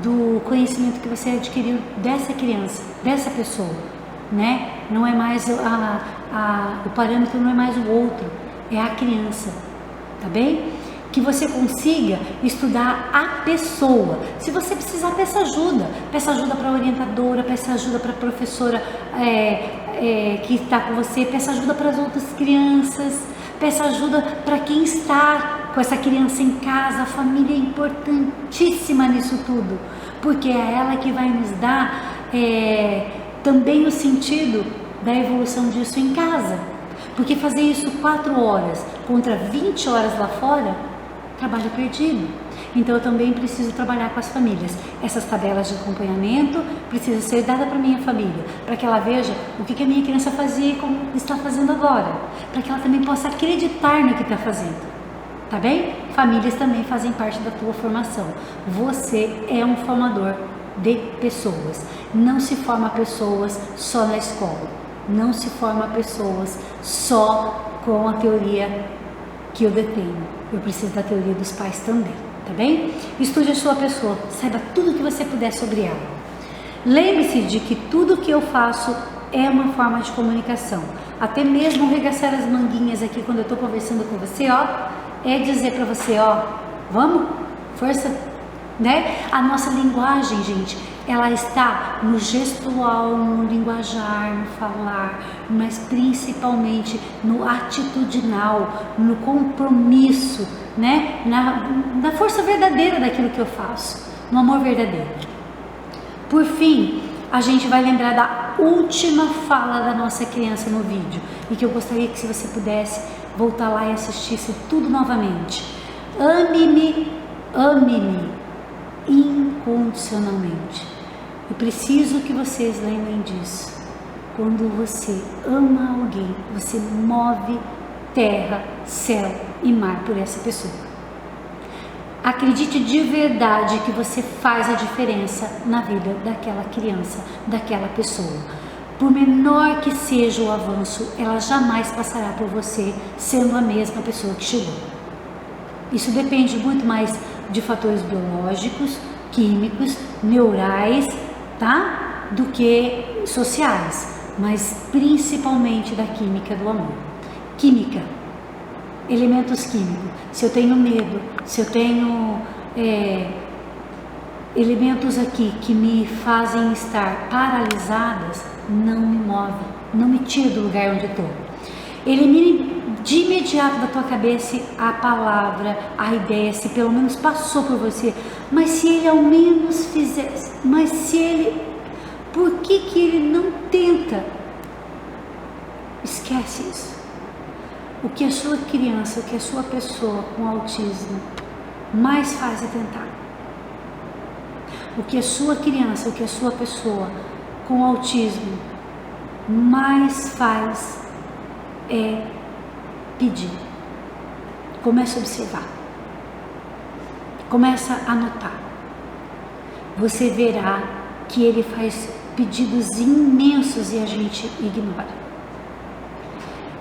do conhecimento que você adquiriu dessa criança, dessa pessoa, né? Não é mais o parâmetro, não é mais o outro, é a criança, tá bem? Que você consiga estudar a pessoa. Se você precisar, peça ajuda para a orientadora, peça ajuda para a professora que está com você, peça ajuda para as outras crianças, peça ajuda para quem está com essa criança em casa. A família é importantíssima nisso tudo, porque é ela que vai nos dar também o sentido da evolução disso em casa, porque fazer isso 4 horas contra 20 horas lá fora, trabalho perdido. Então eu também preciso trabalhar com as famílias. Essas tabelas de acompanhamento precisam ser dadas para minha família, para que ela veja o que a minha criança fazia e como está fazendo agora, para que ela também possa acreditar no que está fazendo, tá bem? Famílias também fazem parte da tua formação. Você é um formador de pessoas. Não se forma pessoas só na escola, não se forma pessoas só com a teoria que eu detenho. Eu preciso da teoria dos pais também, tá bem? Estude a sua pessoa, saiba tudo que você puder sobre ela. Lembre-se de que tudo que eu faço é uma forma de comunicação. Até mesmo arregaçar as manguinhas aqui quando eu estou conversando com você, é dizer para você, vamos, força, né? A nossa linguagem, gente, ela está no gestual, no linguajar, no falar, mas principalmente no atitudinal, no compromisso, né? Na força verdadeira daquilo que eu faço, no amor verdadeiro. Por fim, a gente vai lembrar da última fala da nossa criança no vídeo, e que eu gostaria que, se você pudesse, voltar lá e assistisse tudo novamente. Ame-me incondicionalmente. Eu preciso que vocês lembrem disso. Quando você ama alguém, você move terra, céu e mar por essa pessoa. Acredite de verdade que você faz a diferença na vida daquela criança, daquela pessoa. Por menor que seja o avanço, ela jamais passará por você sendo a mesma pessoa que chegou. Isso depende muito mais de fatores biológicos, químicos, neurais, tá? Do que sociais, mas principalmente da química do amor. Química, elementos químicos. Se eu tenho medo, se eu tenho elementos aqui que me fazem estar paralisadas, não me move, não me tira do lugar onde estou. Elimine de imediato da tua cabeça a palavra, a ideia, se pelo menos passou por você, mas se ele ao menos fizesse, mas se ele, por que ele não tenta? Esquece isso. O que a sua criança, o que a sua pessoa com autismo mais faz é tentar. O que a sua criança, o que a sua pessoa com autismo mais faz é pedir. Começa a observar. Começa a notar. Você verá que ele faz pedidos imensos e a gente ignora.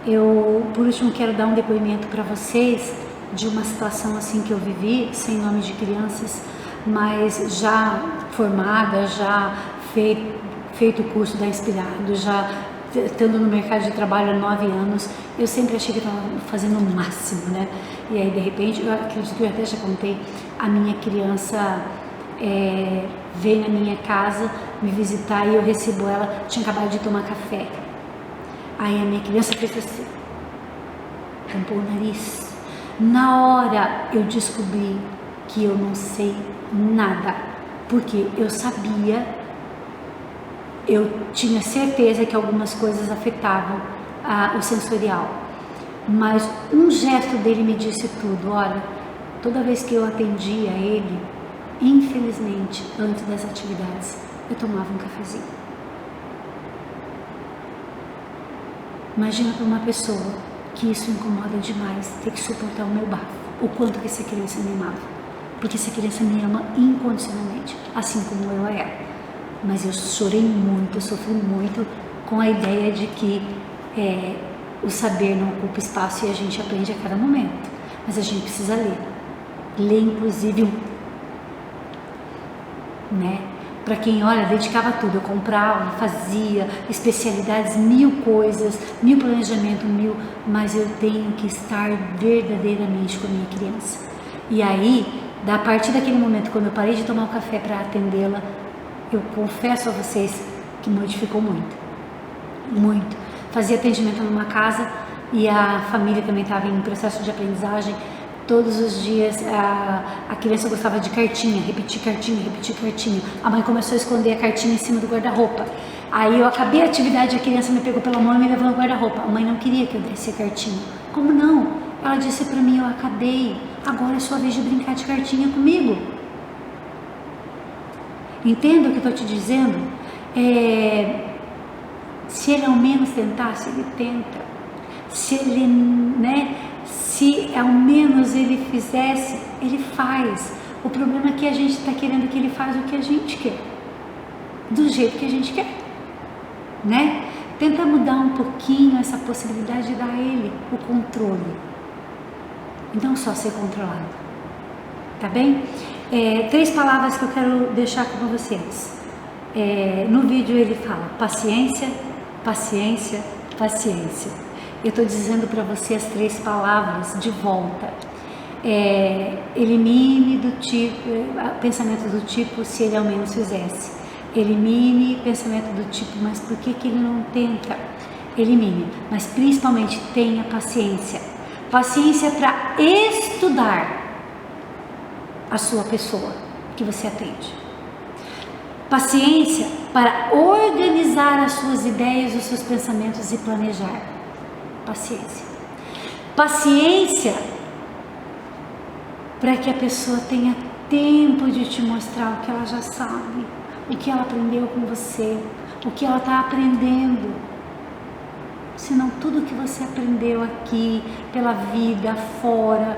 Eu, por último, quero dar um depoimento para vocês de uma situação assim que eu vivi, sem nome de crianças, mas já formada, já feito o curso da Inspirado, já estando no mercado de trabalho há 9 anos, eu sempre achei que estava fazendo o máximo, né? E aí, de repente, eu acredito que eu até já contei, a minha criança veio na minha casa me visitar e eu recebo ela, tinha acabado de tomar café. Aí a minha criança fez assim, tampou o nariz. Na hora eu descobri que eu não sei nada, porque eu sabia, eu tinha certeza que algumas coisas afetavam o sensorial, mas um gesto dele me disse tudo. Olha, toda vez que eu atendia ele, infelizmente, antes das atividades, eu tomava um cafezinho. Imagina para uma pessoa que isso incomoda demais, ter que suportar o meu bafo, o quanto que essa criança me amava, porque essa criança me ama incondicionalmente, assim como eu a ela. Mas eu chorei muito, eu sofri muito com a ideia de que o saber não ocupa espaço e a gente aprende a cada momento, mas a gente precisa ler inclusive né? Para quem, olha, dedicava tudo, eu comprava, fazia especialidades, 1000 coisas, 1000 planejamento, mas eu tenho que estar verdadeiramente com a minha criança. E aí, a partir daquele momento, quando eu parei de tomar o café para atendê-la, eu confesso a vocês que modificou muito, muito. Fazia atendimento numa casa e a família também estava em processo de aprendizagem. Todos os dias a criança gostava de cartinha, repetir cartinha. A mãe começou a esconder a cartinha em cima do guarda-roupa. Aí eu acabei a atividade, a criança me pegou pela mão e me levou no guarda-roupa. A mãe não queria que eu desse a cartinha. Como não? Ela disse para mim, eu acabei, agora é sua vez de brincar de cartinha comigo. Entenda o que eu estou te dizendo? Se ele ao menos tentasse, ele tenta. Se ele, se ao menos ele fizesse, ele faz. O problema é que a gente está querendo que ele faça o que a gente quer, do jeito que a gente quer, né? Tenta mudar um pouquinho essa possibilidade de dar a ele o controle, não só ser controlado, tá bem? 3 palavras que eu quero deixar com vocês. No vídeo ele fala paciência, paciência, paciência. Eu estou dizendo para você as 3 palavras de volta. Elimine do tipo, pensamento do tipo, se ele ao menos fizesse. Elimine pensamento do tipo, mas por que ele não tenta? Elimine, mas principalmente tenha paciência. Paciência para estudar a sua pessoa que você atende. Paciência para organizar as suas ideias, os seus pensamentos e planejar. Paciência. Paciência para que a pessoa tenha tempo de te mostrar o que ela já sabe, o que ela aprendeu com você, o que ela está aprendendo. Senão tudo que você aprendeu aqui, pela vida, fora,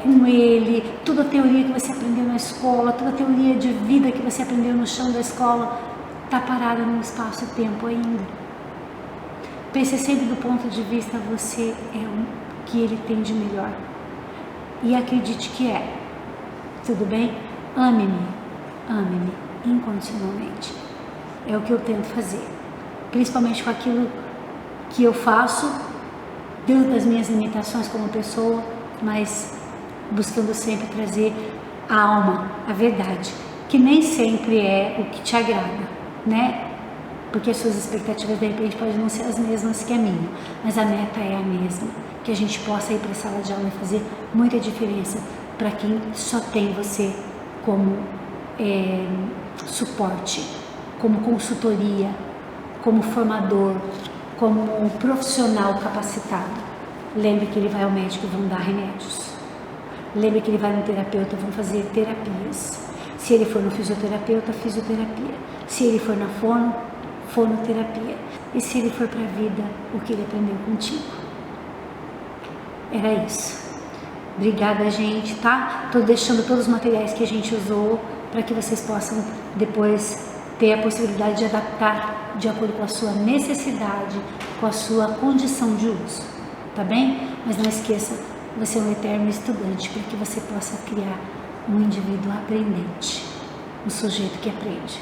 com ele, toda a teoria que você aprendeu na escola, toda a teoria de vida que você aprendeu no chão da escola, está parada num espaço-tempo ainda. Pense sempre do ponto de vista, você é o que ele tem de melhor. E acredite que é. Tudo bem? Ame-me incondicionalmente. É o que eu tento fazer. Principalmente com aquilo que eu faço, dentro das minhas limitações como pessoa, mas buscando sempre trazer a alma, a verdade, que nem sempre é o que te agrada, né? Porque as suas expectativas de repente podem não ser as mesmas que a minha, mas a meta é a mesma, que a gente possa ir para a sala de aula e fazer muita diferença para quem só tem você como suporte, como consultoria, como formador, como profissional capacitado. lembre que ele vai ao médico e vão dar remédios. Lembre que ele vai no terapeuta, vão fazer terapias. Se ele for no fisioterapeuta, fisioterapia. Se ele for na fonoterapia. E se ele for para a vida, o que ele aprendeu contigo. Era isso. Obrigada, gente, tá? Tô deixando todos os materiais que a gente usou para que vocês possam depois ter a possibilidade de adaptar de acordo com a sua necessidade, com a sua condição de uso, tá bem? Mas não esqueça, você é um eterno estudante para que você possa criar um indivíduo aprendente, um sujeito que aprende,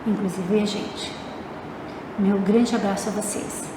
inclusive a gente. Meu grande abraço a vocês.